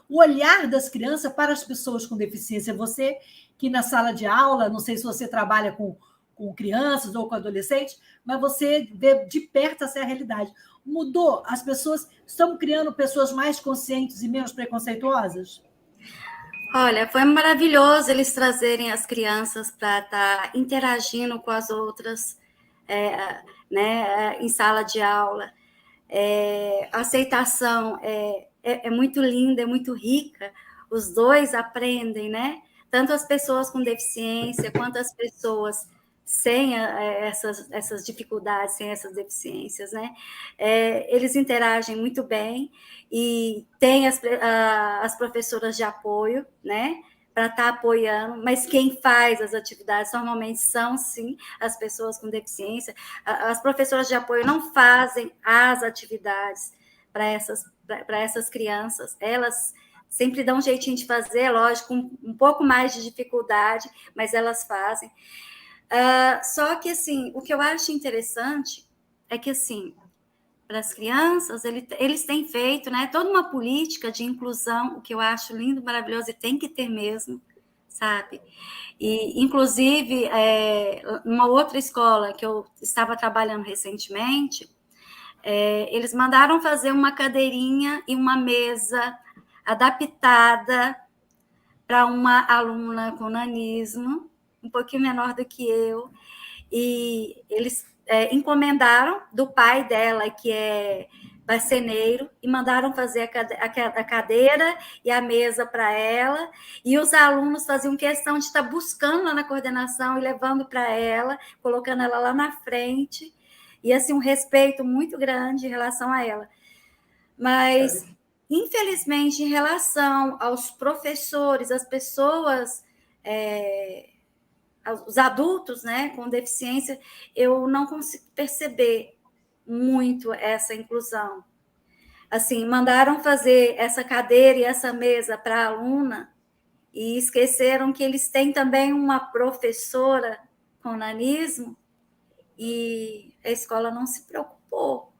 o olhar das crianças para as pessoas com deficiência? Você que na sala de aula, não sei se você trabalha com crianças ou com adolescentes, mas você vê de perto essa realidade. Mudou? As pessoas estão criando pessoas mais conscientes e menos preconceituosas? Olha, foi maravilhoso eles trazerem as crianças para estar interagindo com as outras, em sala de aula. A aceitação é muito linda, é muito rica. Os dois aprendem, né? Tanto as pessoas com deficiência quanto as pessoas sem essas dificuldades, sem essas deficiências, né? Eles interagem muito bem e tem as professoras de apoio, né? Para estar apoiando, mas quem faz as atividades normalmente são, sim, as pessoas com deficiência. As professoras de apoio não fazem as atividades para essas crianças, elas sempre dão um jeitinho de fazer, lógico, com um pouco mais de dificuldade, mas elas fazem. Só que, assim, o que eu acho interessante é que, assim, para as crianças, eles têm feito, né, toda uma política de inclusão, o que eu acho lindo, maravilhoso, e tem que ter mesmo, sabe? E, inclusive, numa outra escola que eu estava trabalhando recentemente, eles mandaram fazer uma cadeirinha e uma mesa adaptada para uma aluna com nanismo, um pouquinho menor do que eu, e eles encomendaram do pai dela, que é marceneiro, e mandaram fazer a cadeira e a mesa para ela, e os alunos faziam questão de estar buscando lá na coordenação e levando para ela, colocando ela lá na frente, e assim, um respeito muito grande em relação a ela. Mas, infelizmente, em relação aos professores, as pessoas... os adultos, né, com deficiência, eu não consigo perceber muito essa inclusão. Assim, mandaram fazer essa cadeira e essa mesa para a aluna e esqueceram que eles têm também uma professora com nanismo e a escola não se preocupou.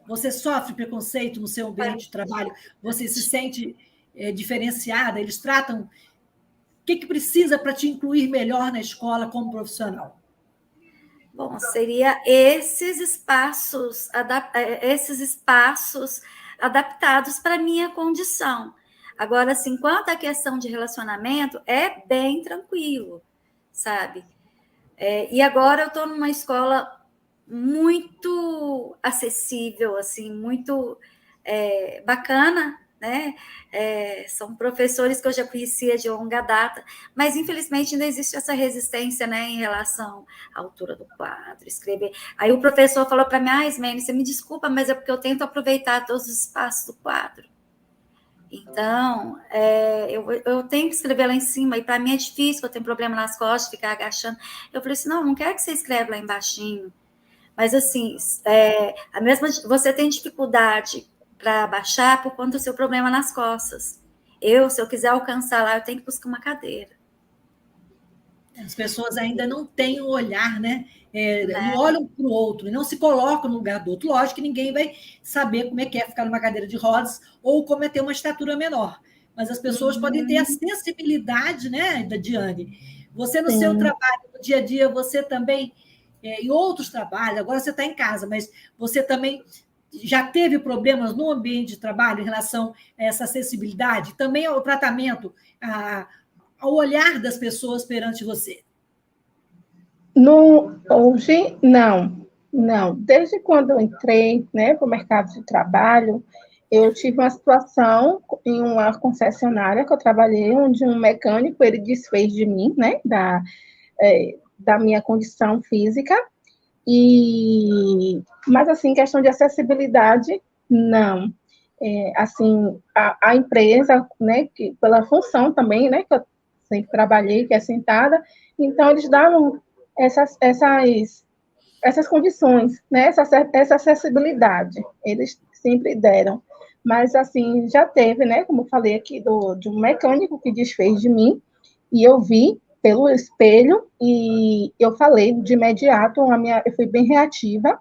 Você sofre preconceito no seu ambiente de trabalho? Você se sente diferenciada? Eles tratam... O que precisa para te incluir melhor na escola como profissional? Bom, seria esses espaços adaptados para a minha condição. Agora, assim, quanto à questão de relacionamento, é bem tranquilo, sabe? E agora eu estou numa escola muito acessível, assim, muito bacana, né? São professores que eu já conhecia de longa data, mas infelizmente ainda existe essa resistência, né, em relação à altura do quadro, escrever. Aí o professor falou para mim, Ismene, você me desculpa, mas é porque eu tento aproveitar todos os espaços do quadro. Então, eu tenho que escrever lá em cima, e para mim é difícil, eu tenho problema nas costas, ficar agachando. Eu falei assim, não quero que você escreva lá embaixinho. Mas, assim, você tem dificuldade para baixar por conta do seu problema nas costas. Se eu quiser alcançar lá, eu tenho que buscar uma cadeira. As pessoas ainda não têm o olhar, né? Não olham para o outro, não se colocam no lugar do outro. Lógico que ninguém vai saber como é que é ficar numa cadeira de rodas ou como é ter uma estatura menor. Mas as pessoas podem ter a sensibilidade, né, da Diane? Você, no seu trabalho, no dia a dia, você também, em outros trabalhos, agora você está em casa, mas você também já teve problemas no ambiente de trabalho em relação a essa acessibilidade? Também ao tratamento, ao olhar das pessoas perante você? Hoje, não. Desde quando eu entrei, né, para o mercado de trabalho, eu tive uma situação em uma concessionária que eu trabalhei, onde um mecânico, ele desfez de mim, né, da minha condição física, mas, assim, questão de acessibilidade, não. Assim, a empresa, né, que, pela função também, né, que eu sempre trabalhei, que é sentada, então eles davam essas condições, né, essa acessibilidade, eles sempre deram. Mas, assim, já teve, né, como eu falei aqui, de um mecânico que desfez de mim, e eu vi pelo espelho, e eu falei de imediato, eu fui bem reativa,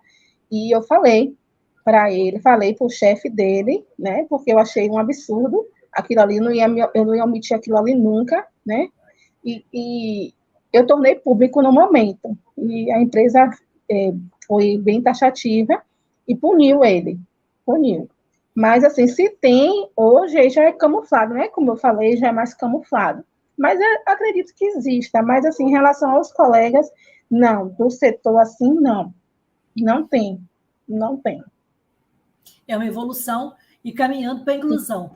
e eu falei para ele, falei para o chefe dele, né, porque eu achei um absurdo, aquilo ali, eu não ia omitir aquilo ali nunca, né, e eu tornei público no momento, e a empresa foi bem taxativa e puniu ele, Mas, assim, se tem, hoje aí já é camuflado, né, como eu falei, já é mais camuflado. Mas eu acredito que exista, mas, assim, em relação aos colegas, não, do setor assim, não tem. É uma evolução e caminhando para a inclusão.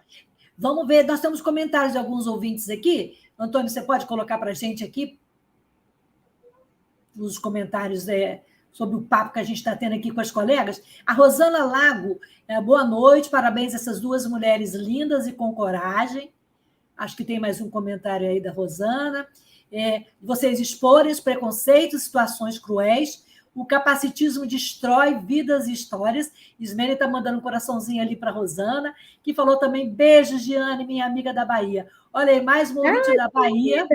Vamos ver, nós temos comentários de alguns ouvintes aqui. Antônio, você pode colocar para a gente aqui os comentários sobre o papo que a gente está tendo aqui com as colegas? A Rosana Lago, boa noite, parabéns a essas duas mulheres lindas e com coragem. Acho que tem mais um comentário aí da Rosana. Vocês exporem os preconceitos, situações cruéis. O capacitismo destrói vidas e histórias. Ismene está mandando um coraçãozinho ali para a Rosana, que falou também, beijos, Giane, minha amiga da Bahia. Olha aí, mais uma ouvinte da Bahia.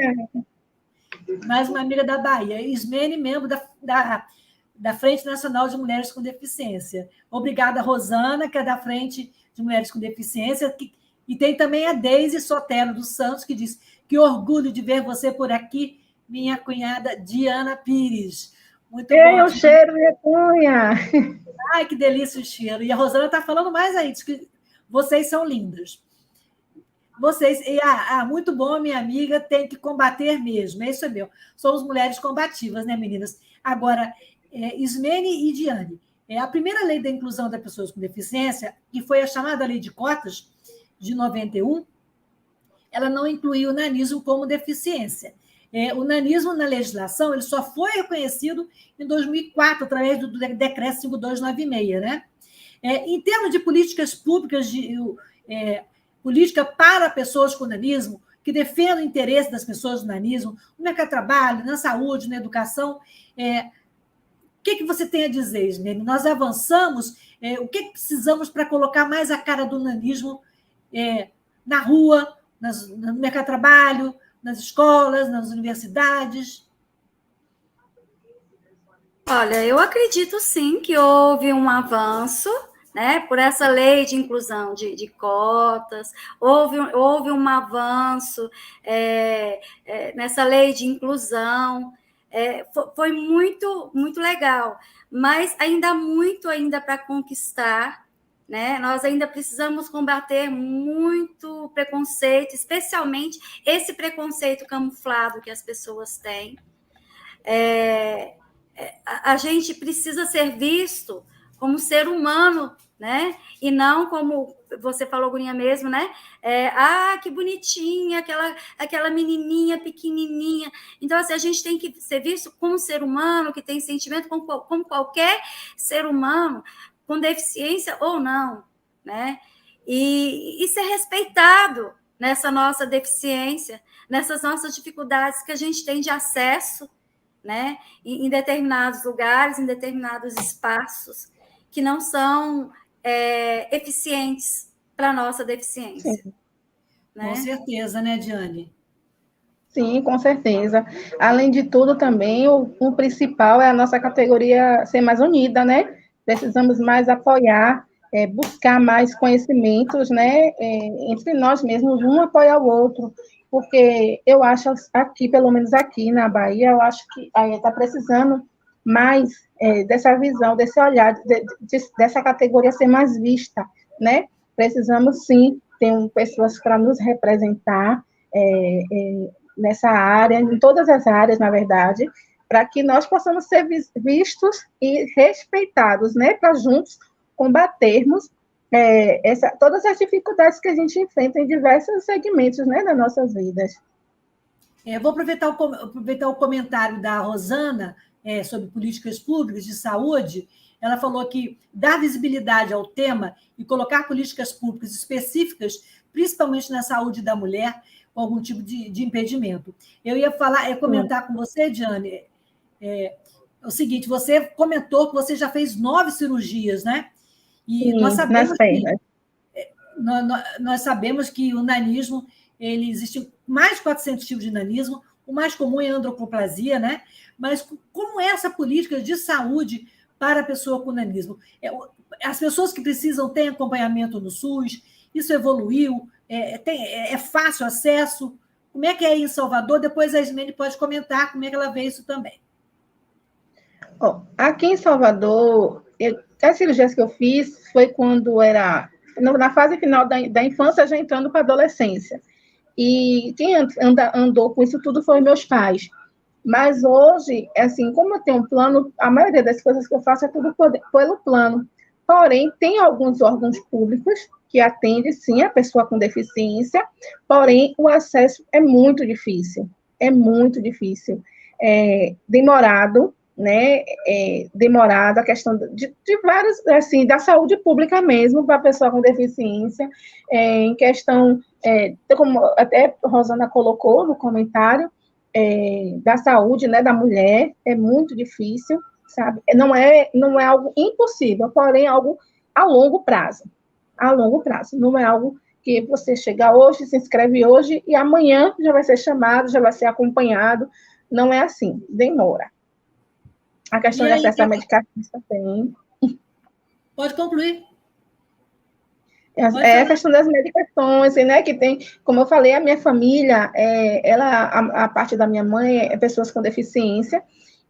Mais uma amiga da Bahia. Ismene, membro da Frente Nacional de Mulheres com Deficiência. Obrigada, Rosana, que é da Frente de Mulheres com Deficiência, e tem também a Deise Sotero dos Santos, que diz que orgulho de ver você por aqui, minha cunhada Diana Pires. Muito bom. O cheiro, minha cunha. Ai, que delícia o cheiro. E a Rosana está falando mais aí, diz que vocês são lindas. Muito bom, minha amiga, tem que combater mesmo. Isso é meu. Somos mulheres combativas, né, meninas? Agora, Ismene e Diane, a primeira lei da inclusão das pessoas com deficiência, que foi a chamada Lei de Cotas, de 91, ela não incluiu o nanismo como deficiência. O nanismo na legislação ele só foi reconhecido em 2004, através do Decreto 5296. Né? Em termos de políticas públicas, política para pessoas com nanismo, que defendam o interesse das pessoas com nanismo, no mercado de trabalho, na saúde, na educação, o que você tem a dizer, Ismene? Nós avançamos, o que precisamos para colocar mais a cara do nanismo na rua, no mercado de trabalho, nas escolas, nas universidades? Olha, eu acredito sim que houve um avanço, né, por essa lei de inclusão de cotas, houve um avanço nessa lei de inclusão, foi muito, muito legal, mas ainda há muito para conquistar, né? Nós ainda precisamos combater muito preconceito, especialmente esse preconceito camuflado que as pessoas têm. A gente precisa ser visto como ser humano, né? E não como você falou, Gurinha, mesmo, né? Que bonitinha, aquela menininha pequenininha. Então, assim, a gente tem que ser visto como ser humano, que tem sentimento, como qualquer ser humano, com deficiência ou não, né? E ser respeitado nessa nossa deficiência, nessas nossas dificuldades que a gente tem de acesso, né, em determinados lugares, em determinados espaços, que não são eficientes para a nossa deficiência. Né? Com certeza, né, Diane? Sim, com certeza. Além de tudo, também, o principal é a nossa categoria ser mais unida, né? Precisamos mais apoiar, buscar mais conhecimentos, né? Entre nós mesmos, um apoiar o outro, porque eu acho aqui, pelo menos aqui na Bahia, eu acho que está precisando mais dessa visão, desse olhar, dessa categoria ser mais vista, né? Precisamos, sim, ter pessoas para nos representar, nessa área, em todas as áreas, na verdade, para que nós possamos ser vistos e respeitados, né? Para juntos combatermos todas as dificuldades que a gente enfrenta em diversos segmentos, né, das nossas vidas. Vou aproveitar o comentário da Rosana sobre políticas públicas de saúde. Ela falou que dar visibilidade ao tema e colocar políticas públicas específicas, principalmente na saúde da mulher, com algum tipo de impedimento. Eu ia comentar com você, Diane, o seguinte: você comentou que você já fez 9 cirurgias, né? E nós sabemos que o nanismo, existe mais de 400 tipos de nanismo, o mais comum é a androplasia, né? Mas como é essa política de saúde para a pessoa com nanismo? As pessoas que precisam têm acompanhamento no SUS, isso evoluiu, é fácil acesso? Como é que é aí em Salvador? Depois a Ismene pode comentar como é que ela vê isso também. Aqui em Salvador, as cirurgias que eu fiz foi quando era na fase final da infância, já entrando para a adolescência. E quem andou com isso tudo foram meus pais. Mas hoje, assim, como eu tenho um plano, a maioria das coisas que eu faço é tudo pelo plano. Porém, tem alguns órgãos públicos que atendem, sim, a pessoa com deficiência, porém, o acesso é muito difícil. Demorado, né? Demorado a questão de vários, assim, da saúde pública mesmo, para a pessoa com deficiência, em questão, como até a Rosana colocou no comentário, da saúde, né, da mulher, é muito difícil, sabe? Não é algo impossível, porém algo a longo prazo. Não é algo que você chega hoje, se inscreve hoje e amanhã já vai ser chamado, já vai ser acompanhado. Não é assim, demora. A questão de acesso à medicação também. Pode concluir. A questão das medicações, né, que tem, como eu falei, a minha família, a parte da minha mãe é pessoas com deficiência,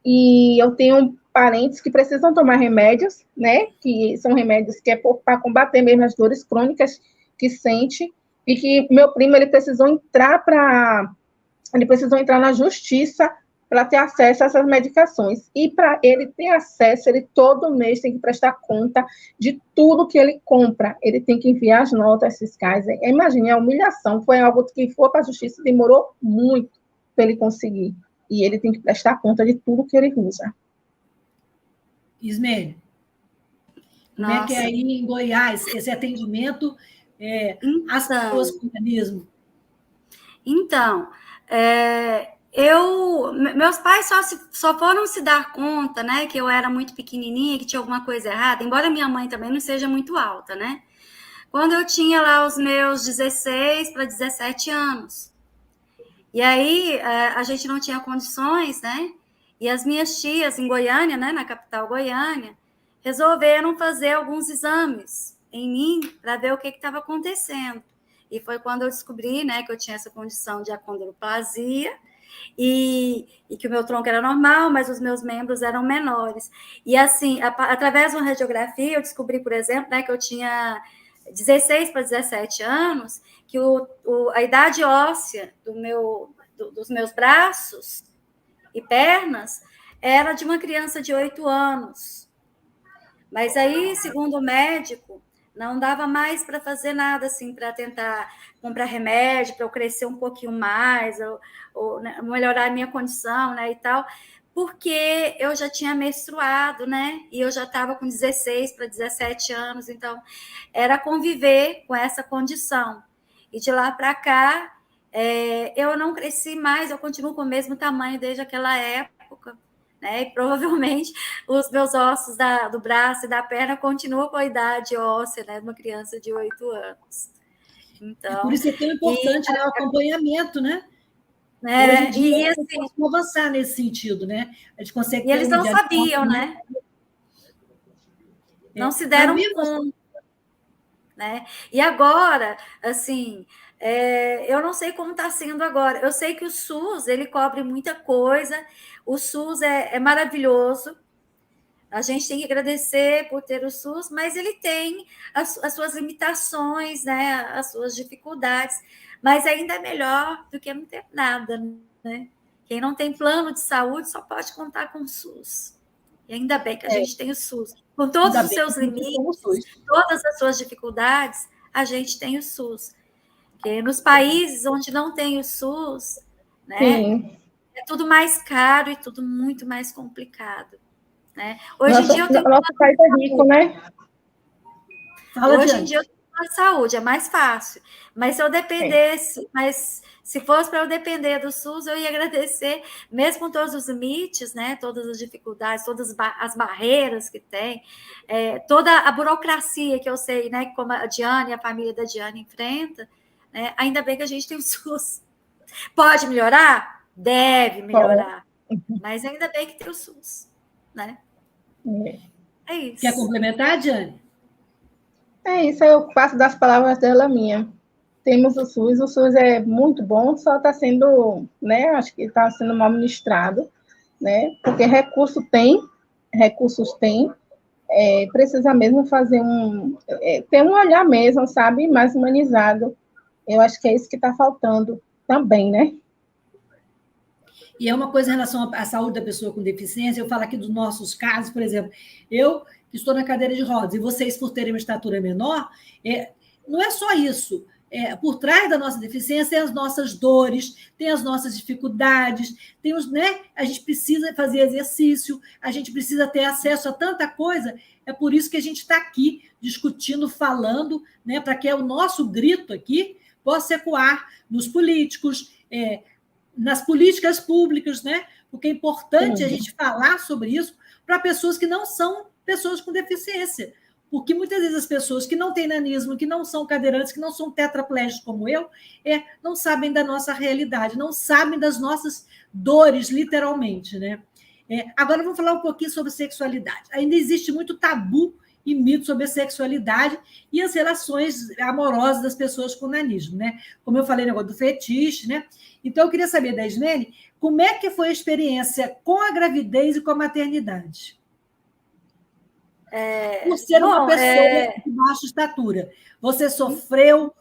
e eu tenho parentes que precisam tomar remédios, né, que são remédios que é para combater mesmo as dores crônicas que sente, e que meu primo, ele precisou entrar na justiça para ter acesso a essas medicações. E para ele ter acesso, ele todo mês tem que prestar conta de tudo que ele compra. Ele tem que enviar as notas fiscais. Imagine, a humilhação foi algo que foi para a justiça, demorou muito para ele conseguir. E ele tem que prestar conta de tudo que ele usa. Ismene, como é que é aí em Goiás esse atendimento às pessoas com nanismo? Então, meus pais só foram se dar conta, né, que eu era muito pequenininha, que tinha alguma coisa errada, embora minha mãe também não seja muito alta, né? Quando eu tinha lá os meus 16 para 17 anos. E aí, a gente não tinha condições, né? E as minhas tias em Goiânia, né, na capital Goiânia, resolveram fazer alguns exames em mim para ver o que estava acontecendo. E foi quando eu descobri, né, que eu tinha essa condição de acondroplasia e que o meu tronco era normal, mas os meus membros eram menores. E assim, através de uma radiografia, eu descobri, por exemplo, né, que eu tinha 16 para 17 anos, que a idade óssea dos meus braços e pernas era de uma criança de 8 anos. Mas aí, segundo o médico, não dava mais para fazer nada, assim, para tentar comprar remédio, para eu crescer um pouquinho mais, ou né, melhorar a minha condição, né, e tal, porque eu já tinha menstruado, né, e eu já estava com 16 para 17 anos, então era conviver com essa condição. E de lá para cá, eu não cresci mais, eu continuo com o mesmo tamanho desde aquela época, né? E provavelmente os meus ossos do braço e da perna continuam com a idade óssea, né, de uma criança de 8 anos. Então, por isso é tão importante, né, o acompanhamento, né? Hoje em dia, e assim, vamos avançar nesse sentido, né? A gente consegue e eles não sabiam, né? Não se deram conta, né? E agora, assim, eu não sei como está sendo agora. Eu sei que o SUS, ele cobre muita coisa, o SUS é maravilhoso, a gente tem que agradecer por ter o SUS, mas ele tem as suas limitações, né? As suas dificuldades, mas ainda é melhor do que não ter nada, né? Quem não tem plano de saúde só pode contar com o SUS. E ainda bem que a gente tem o SUS. Com todos os seus limites, todas as suas dificuldades, a gente tem o SUS. Porque nos países onde não tem o SUS, né, Sim. é tudo mais caro e tudo muito mais complicado. Né? Hoje em dia eu tenho nosso país é rico, né? Hoje em dia eu tenho plano de saúde, é mais fácil. Mas se eu dependesse, mas se fosse para eu depender do SUS, eu ia agradecer, mesmo com todos os limites, né? Todas as dificuldades, todas as barreiras que tem, toda a burocracia que eu sei, né? Como a Diane e a família da Diane enfrenta, né? Ainda bem que a gente tem o SUS. Pode melhorar? Deve melhorar. Mas ainda bem que tem o SUS. Né? É isso. Quer complementar, Diane? É isso, eu faço das palavras dela minha. Temos o SUS é muito bom, só está sendo, né, acho que está sendo mal ministrado, né, porque recursos tem, precisa mesmo fazer ter um olhar mesmo, sabe, mais humanizado. Eu acho que é isso que está faltando também, né? E é uma coisa em relação à saúde da pessoa com deficiência, eu falo aqui dos nossos casos, por exemplo, eu que estou na cadeira de rodas, e vocês, por terem uma estatura menor, não é só isso. Por trás da nossa deficiência tem as nossas dores, tem as nossas dificuldades, né? A gente precisa fazer exercício, a gente precisa ter acesso a tanta coisa, é por isso que a gente está aqui discutindo, falando, né? Para que o nosso grito aqui possa ecoar nos políticos, nas políticas públicas, né? Porque é importante a gente falar sobre isso para pessoas que não são pessoas com deficiência. Porque muitas vezes as pessoas que não têm nanismo, que não são cadeirantes, que não são tetraplégicos como eu, não sabem da nossa realidade, não sabem das nossas dores, literalmente, né? Agora vamos falar um pouquinho sobre sexualidade. Ainda existe muito tabu e mito sobre a sexualidade e as relações amorosas das pessoas com nanismo, né? Como eu falei, negócio do fetiche, né? Então, eu queria saber da Ismene, como é que foi a experiência com a gravidez e com a maternidade? Por ser uma pessoa de baixa estatura. Você sofreu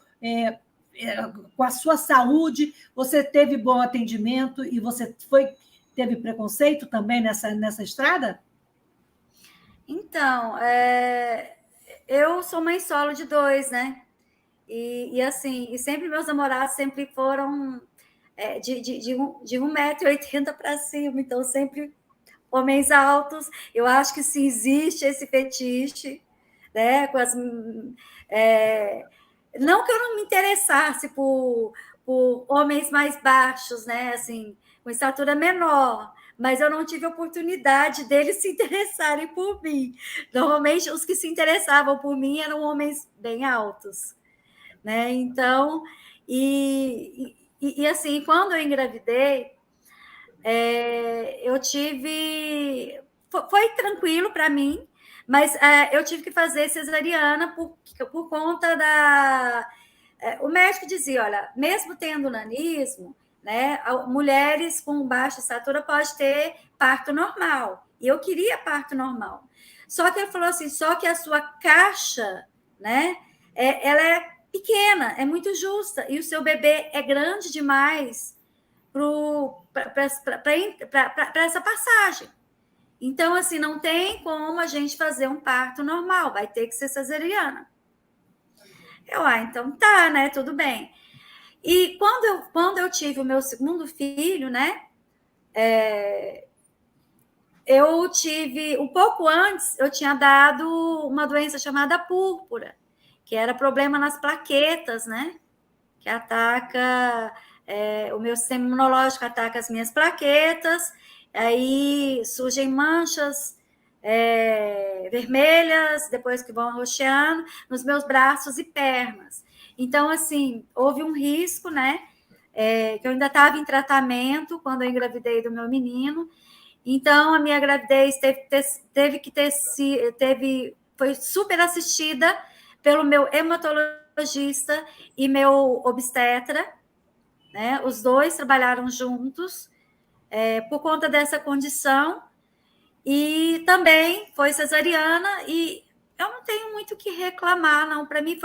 com a sua saúde, você teve bom atendimento e você teve preconceito também nessa estrada? Então, eu sou mãe solo de 2, né? E assim, sempre meus namorados sempre foram de 1,80 m para cima, então sempre homens altos. Eu acho que se existe esse fetiche, né? Não que eu não me interessasse por homens mais baixos, né? Assim, com estatura menor, mas eu não tive oportunidade deles se interessarem por mim. Normalmente, os que se interessavam por mim eram homens bem altos, né? Então, e assim, quando eu engravidei, eu tive... Foi tranquilo para mim, Mas eu tive que fazer cesariana por conta da... o médico dizia, olha, mesmo tendo nanismo, né, mulheres com baixa estatura podem ter parto normal. E eu queria parto normal. Só que ele falou assim, só que a sua caixa, né, ela é pequena, é muito justa, e o seu bebê é grande demais para essa passagem. Então, assim, não tem como a gente fazer um parto normal, vai ter que ser cesariana. Então tá, né, tudo bem. E quando eu tive o meu segundo filho, né, eu tive, um pouco antes, eu tinha dado uma doença chamada púrpura, que era problema nas plaquetas, né, que ataca, o meu sistema imunológico ataca as minhas plaquetas, aí surgem manchas vermelhas, depois que vão arroxeando, nos meus braços e pernas. Então, assim, houve um risco, né, que eu ainda estava em tratamento quando eu engravidei do meu menino. Então, a minha gravidez foi super assistida pelo meu hematologista e meu obstetra, né? Os dois trabalharam juntos por conta dessa condição, e também foi cesariana, e eu não tenho muito o que reclamar, não. Para mim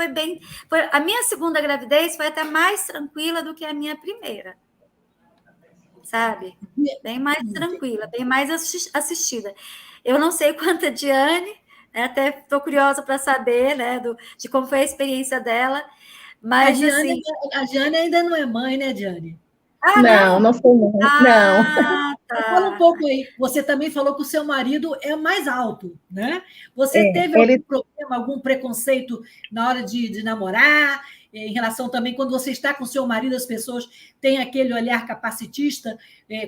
a minha segunda gravidez foi até mais tranquila do que a minha primeira, sabe? Bem mais tranquila, bem mais assistida. Eu não sei quanto a Diane, né? Até estou curiosa para saber, né, de como foi a experiência dela, mas a Diane ainda não é mãe, né, Diane? Não foi não. Não. Tá. Fala um pouco aí. Você também falou que o seu marido é mais alto, né? Você teve algum problema, algum preconceito na hora de namorar? Em relação também, quando você está com o seu marido, as pessoas têm aquele olhar capacitista,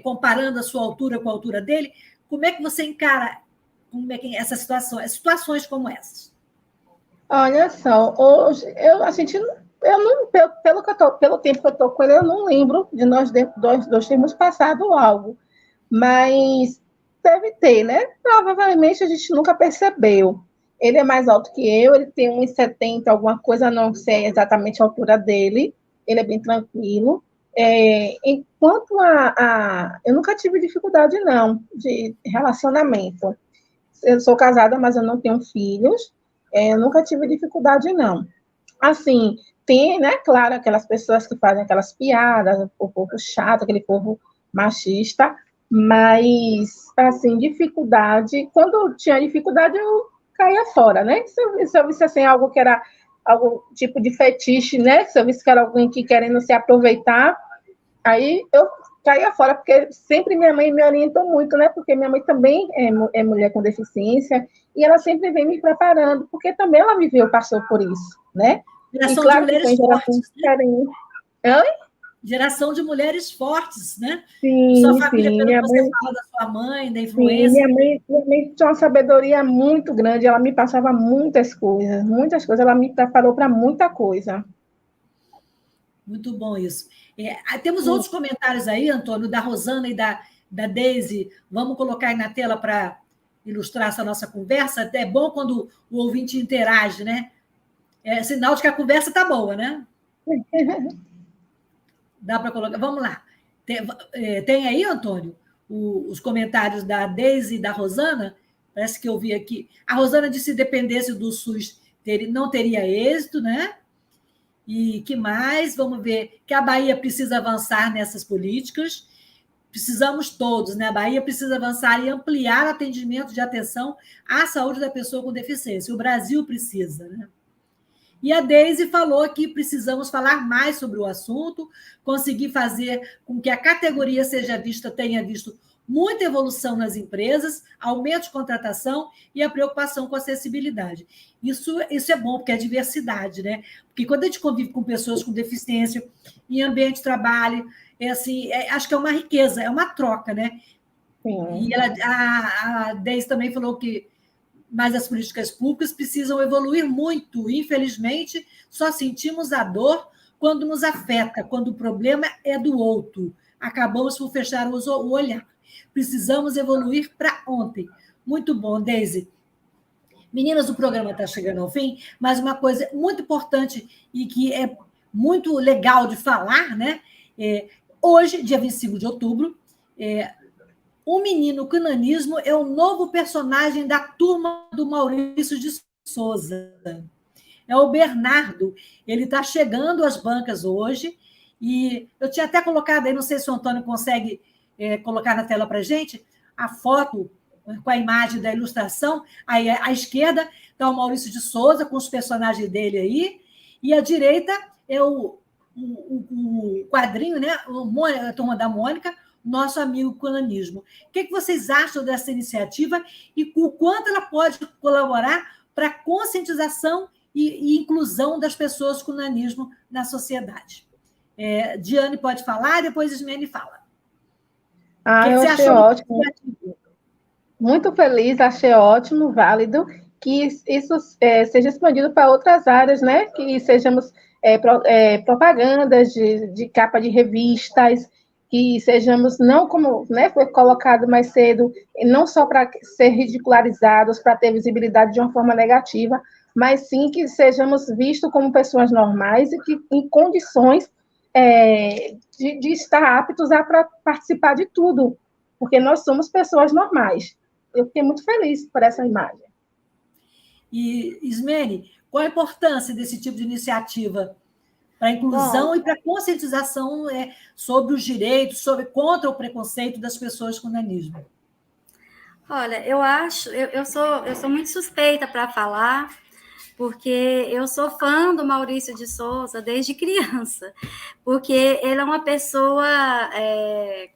comparando a sua altura com a altura dele. Como é que você encara essas situações como essas? Olha só, hoje pelo tempo que eu estou com ele, eu não lembro de nós dois termos passado algo, mas deve ter, né? Provavelmente a gente nunca percebeu. Ele é mais alto que eu, ele tem 1,70, alguma coisa, não sei exatamente a altura dele, ele é bem tranquilo. Enquanto eu nunca tive dificuldade, não, de relacionamento. Eu sou casada, mas eu não tenho filhos, eu nunca tive dificuldade, não. Assim, tem, né, claro, aquelas pessoas que fazem aquelas piadas, o povo chato, aquele povo machista, mas, assim, dificuldade, quando tinha dificuldade, eu caía fora, né? Se eu visse, assim, algo que era algum tipo de fetiche, né? Se eu visse que era alguém que querendo se aproveitar, aí eu caía fora, porque sempre minha mãe me orientou muito, né? Porque minha mãe também é mulher com deficiência, e ela sempre vem me preparando, porque também ela passou por isso, né? Geração claro de mulheres fortes, né? Geração de mulheres fortes, né? Sim, sua família, sim. pelo que você fala da sua mãe, da influência. Sim, minha mãe tinha uma sabedoria muito grande, ela me passava muitas coisas, ela me preparou para muita coisa. Muito bom isso. Temos outros comentários aí, Antônio, da Rosana e da Deise. Vamos colocar aí na tela para ilustrar essa nossa conversa. É bom quando o ouvinte interage, né? É sinal de que a conversa está boa, né? Dá para colocar. Vamos lá. Tem aí, Antônio, os comentários da Deise e da Rosana? Parece que eu vi aqui. A Rosana disse que se dependesse do SUS, não teria êxito, né? E que mais? Vamos ver que a Bahia precisa avançar nessas políticas. Precisamos todos, né? A Bahia precisa avançar e ampliar o atendimento de atenção à saúde da pessoa com deficiência. O Brasil precisa, né? E a Deise falou que precisamos falar mais sobre o assunto, conseguir fazer com que a categoria tenha visto muita evolução nas empresas, aumento de contratação e a preocupação com a acessibilidade. Isso é bom, porque é diversidade, né? Porque quando a gente convive com pessoas com deficiência em ambiente de trabalho, acho que é uma riqueza, é uma troca, né? Sim. E a Deise também falou que mas as políticas públicas precisam evoluir muito. Infelizmente, só sentimos a dor quando nos afeta, quando o problema é do outro. Acabamos por fechar o olhar. Precisamos evoluir para ontem. Muito bom, Deise. Meninas, o programa está chegando ao fim, mas uma coisa muito importante e que é muito legal de falar, né? Hoje, dia 25 de outubro, o menino com nanismo é o novo personagem da turma do Maurício de Souza. É o Bernardo. Ele está chegando às bancas hoje, e eu tinha até colocado aí, não sei se o Antônio consegue colocar na tela para a gente, a foto com a imagem da ilustração. Aí, à esquerda está o Maurício de Souza, com os personagens dele aí, e à direita é o quadrinho, né? A Turma da Mônica, nosso amigo com nanismo. O que vocês acham dessa iniciativa e o quanto ela pode colaborar para a conscientização e inclusão das pessoas com nanismo na sociedade? Diane pode falar, depois Ismene fala. Eu achei ótimo. Muito feliz, achei ótimo, válido, que isso seja expandido para outras áreas, né? Que sejamos propagandas de capa de revistas, que sejamos, não como, né, foi colocado mais cedo, não só para ser ridicularizados, para ter visibilidade de uma forma negativa, mas sim que sejamos vistos como pessoas normais e que em condições de estar aptos a participar de tudo, porque nós somos pessoas normais. Eu fiquei muito feliz por essa imagem. E, Ismene, qual a importância desse tipo de iniciativa para a inclusão e para a conscientização sobre os direitos, contra o preconceito das pessoas com nanismo? Olha, eu sou muito suspeita para falar, porque eu sou fã do Maurício de Souza desde criança, porque ele é uma pessoa,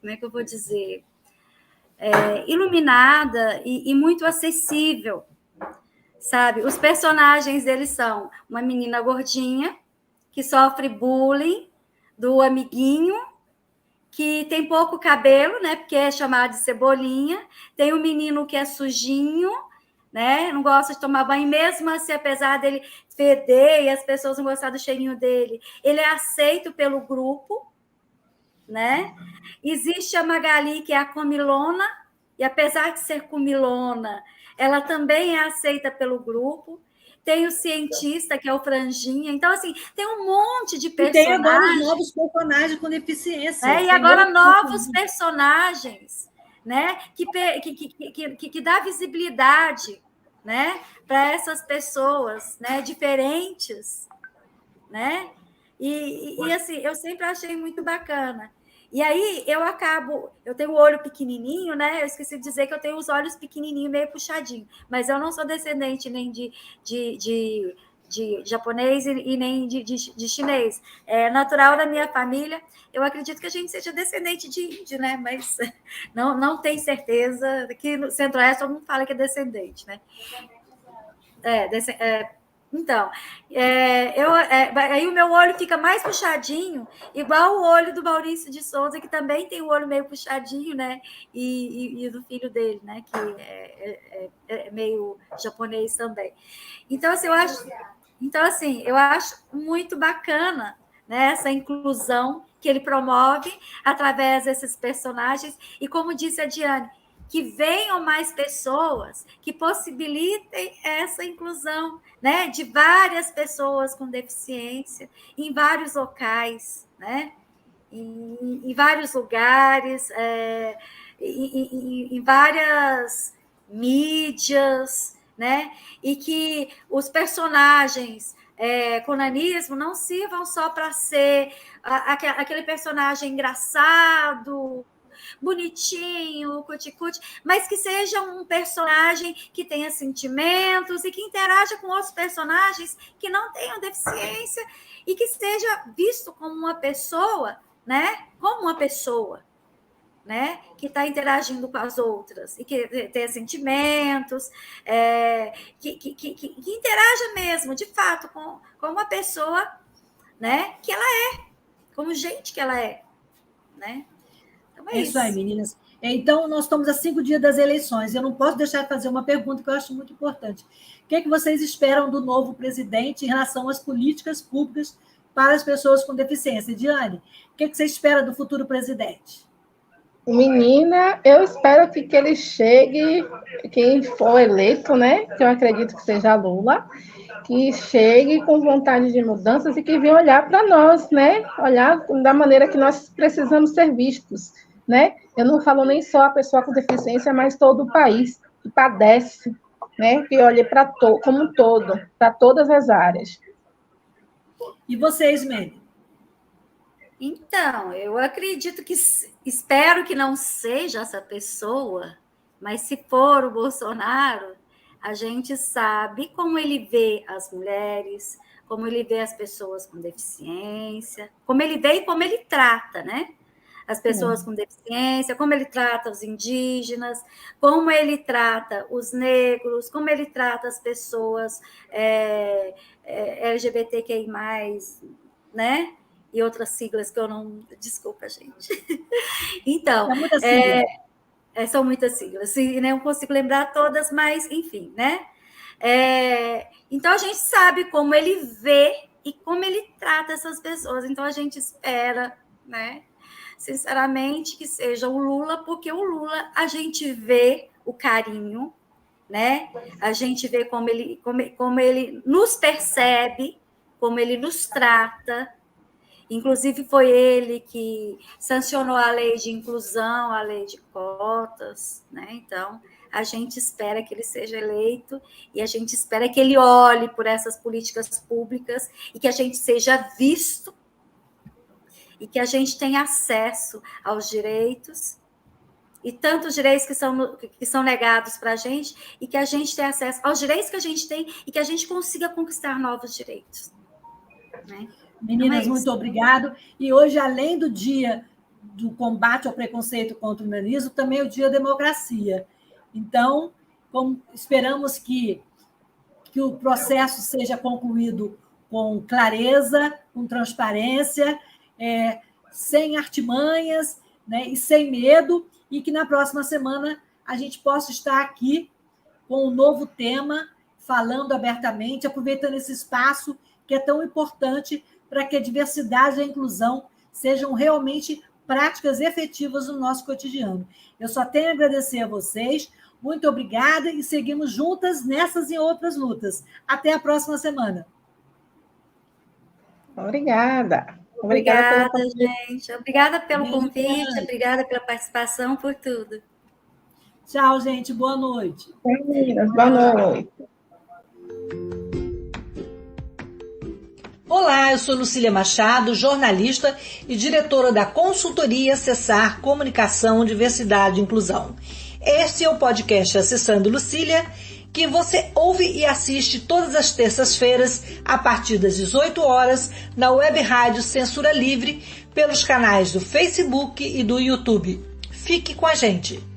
como é que eu vou dizer, iluminada e muito acessível, sabe? Os personagens dele são uma menina gordinha, que sofre bullying do amiguinho, que tem pouco cabelo, né? Porque é chamado de cebolinha. Tem um menino que é sujinho, né? Não gosta de tomar banho, mesmo assim, apesar dele feder e as pessoas não gostar do cheirinho dele, ele é aceito pelo grupo, né? Existe a Magali, que é a comilona, e apesar de ser comilona, ela também é aceita pelo grupo. Tem o cientista, que é o Franjinha. Então, assim, tem um monte de personagens. E tem agora os novos personagens com deficiência. E agora novos personagens, né? Que dá visibilidade, né? Para essas pessoas, né? Diferentes, né? E assim, eu sempre achei muito bacana. E aí eu tenho o olho pequenininho, né? Eu esqueci de dizer que eu tenho os olhos pequenininhos, meio puxadinho, mas eu não sou descendente nem de japonês e nem de chinês. É natural da minha família. Eu acredito que a gente seja descendente de índio, né? Mas não tem certeza. Aqui no Centro-Oeste todo mundo fala que é descendente, né? Então, aí o meu olho fica mais puxadinho, igual o olho do Maurício de Souza, que também tem o olho meio puxadinho, né? E do filho dele, né? Que é meio japonês também. Então, assim, eu acho muito bacana, né, essa inclusão que ele promove através desses personagens. E como disse a Diane, que venham mais pessoas que possibilitem essa inclusão, né, de várias pessoas com deficiência em vários locais, né, em vários lugares, em várias mídias, né, e que os personagens com nanismo não sirvam só para ser aquele personagem engraçado, bonitinho, cuticute, mas que seja um personagem que tenha sentimentos e que interaja com outros personagens que não tenham deficiência e que seja visto como uma pessoa, né? Como uma pessoa, né? Que está interagindo com as outras e que tenha sentimentos, que interaja mesmo, de fato, com uma pessoa, né? Que ela como gente que ela né? É isso aí, meninas. Então, nós estamos a 5 dias das eleições. Eu não posso deixar de fazer uma pergunta que eu acho muito importante. O que vocês esperam do novo presidente em relação às políticas públicas para as pessoas com deficiência? Diane, o que você espera do futuro presidente? Menina, eu espero que ele chegue, quem for eleito, né? Que eu acredito que seja Lula, que chegue com vontade de mudanças e que venha olhar para nós, né? Olhar da maneira que nós precisamos ser vistos, né? Eu não falo nem só a pessoa com deficiência, mas todo o país que padece, né? Que olhe como um todo, para todas as áreas. E vocês, Mene? Então, eu acredito que, espero que não seja essa pessoa, mas se for o Bolsonaro, a gente sabe como ele vê as mulheres, como ele vê as pessoas com deficiência, como ele vê e como ele trata, né? As pessoas com deficiência, como ele trata os indígenas, como ele trata os negros, como ele trata as pessoas LGBTQI+, né? E outras siglas que eu não... Desculpa, gente. Então, são muitas siglas, e não consigo lembrar todas, mas, enfim, né? Então, a gente sabe como ele vê e como ele trata essas pessoas. Então, a gente espera, né? Sinceramente, que seja o Lula, porque o Lula, a gente vê o carinho, né? A gente vê como ele nos percebe, como ele nos trata. Inclusive, foi ele que sancionou a lei de inclusão, a lei de cotas, né? Então, a gente espera que ele seja eleito e a gente espera que ele olhe por essas políticas públicas e que a gente seja visto e que a gente tenha acesso aos direitos, e tantos direitos que são negados para a gente, e que a gente tenha acesso aos direitos que a gente tem e que a gente consiga conquistar novos direitos. Né? Meninas, muito obrigado. E hoje, além do dia do combate ao preconceito contra o nanismo, também é o dia da democracia. Então, esperamos que o processo seja concluído com clareza, com transparência, sem artimanhas, né, e sem medo, e que na próxima semana a gente possa estar aqui com um novo tema, falando abertamente, aproveitando esse espaço que é tão importante para que a diversidade e a inclusão sejam realmente práticas efetivas no nosso cotidiano. Eu só tenho a agradecer a vocês, muito obrigada, e seguimos juntas nessas e outras lutas. Até a próxima semana. Obrigada. Obrigada, gente. Obrigada pelo convite, obrigada pela participação, por tudo. Tchau, gente. Boa noite. Boa noite. Olá, eu sou Lucília Machado, jornalista e diretora da consultoria Acessar Comunicação, Diversidade e Inclusão. Este é o podcast Acessando Lucília, que você ouve e assiste todas as terças-feiras, a partir das 18 horas, na Web Rádio Censura Livre, pelos canais do Facebook e do YouTube. Fique com a gente!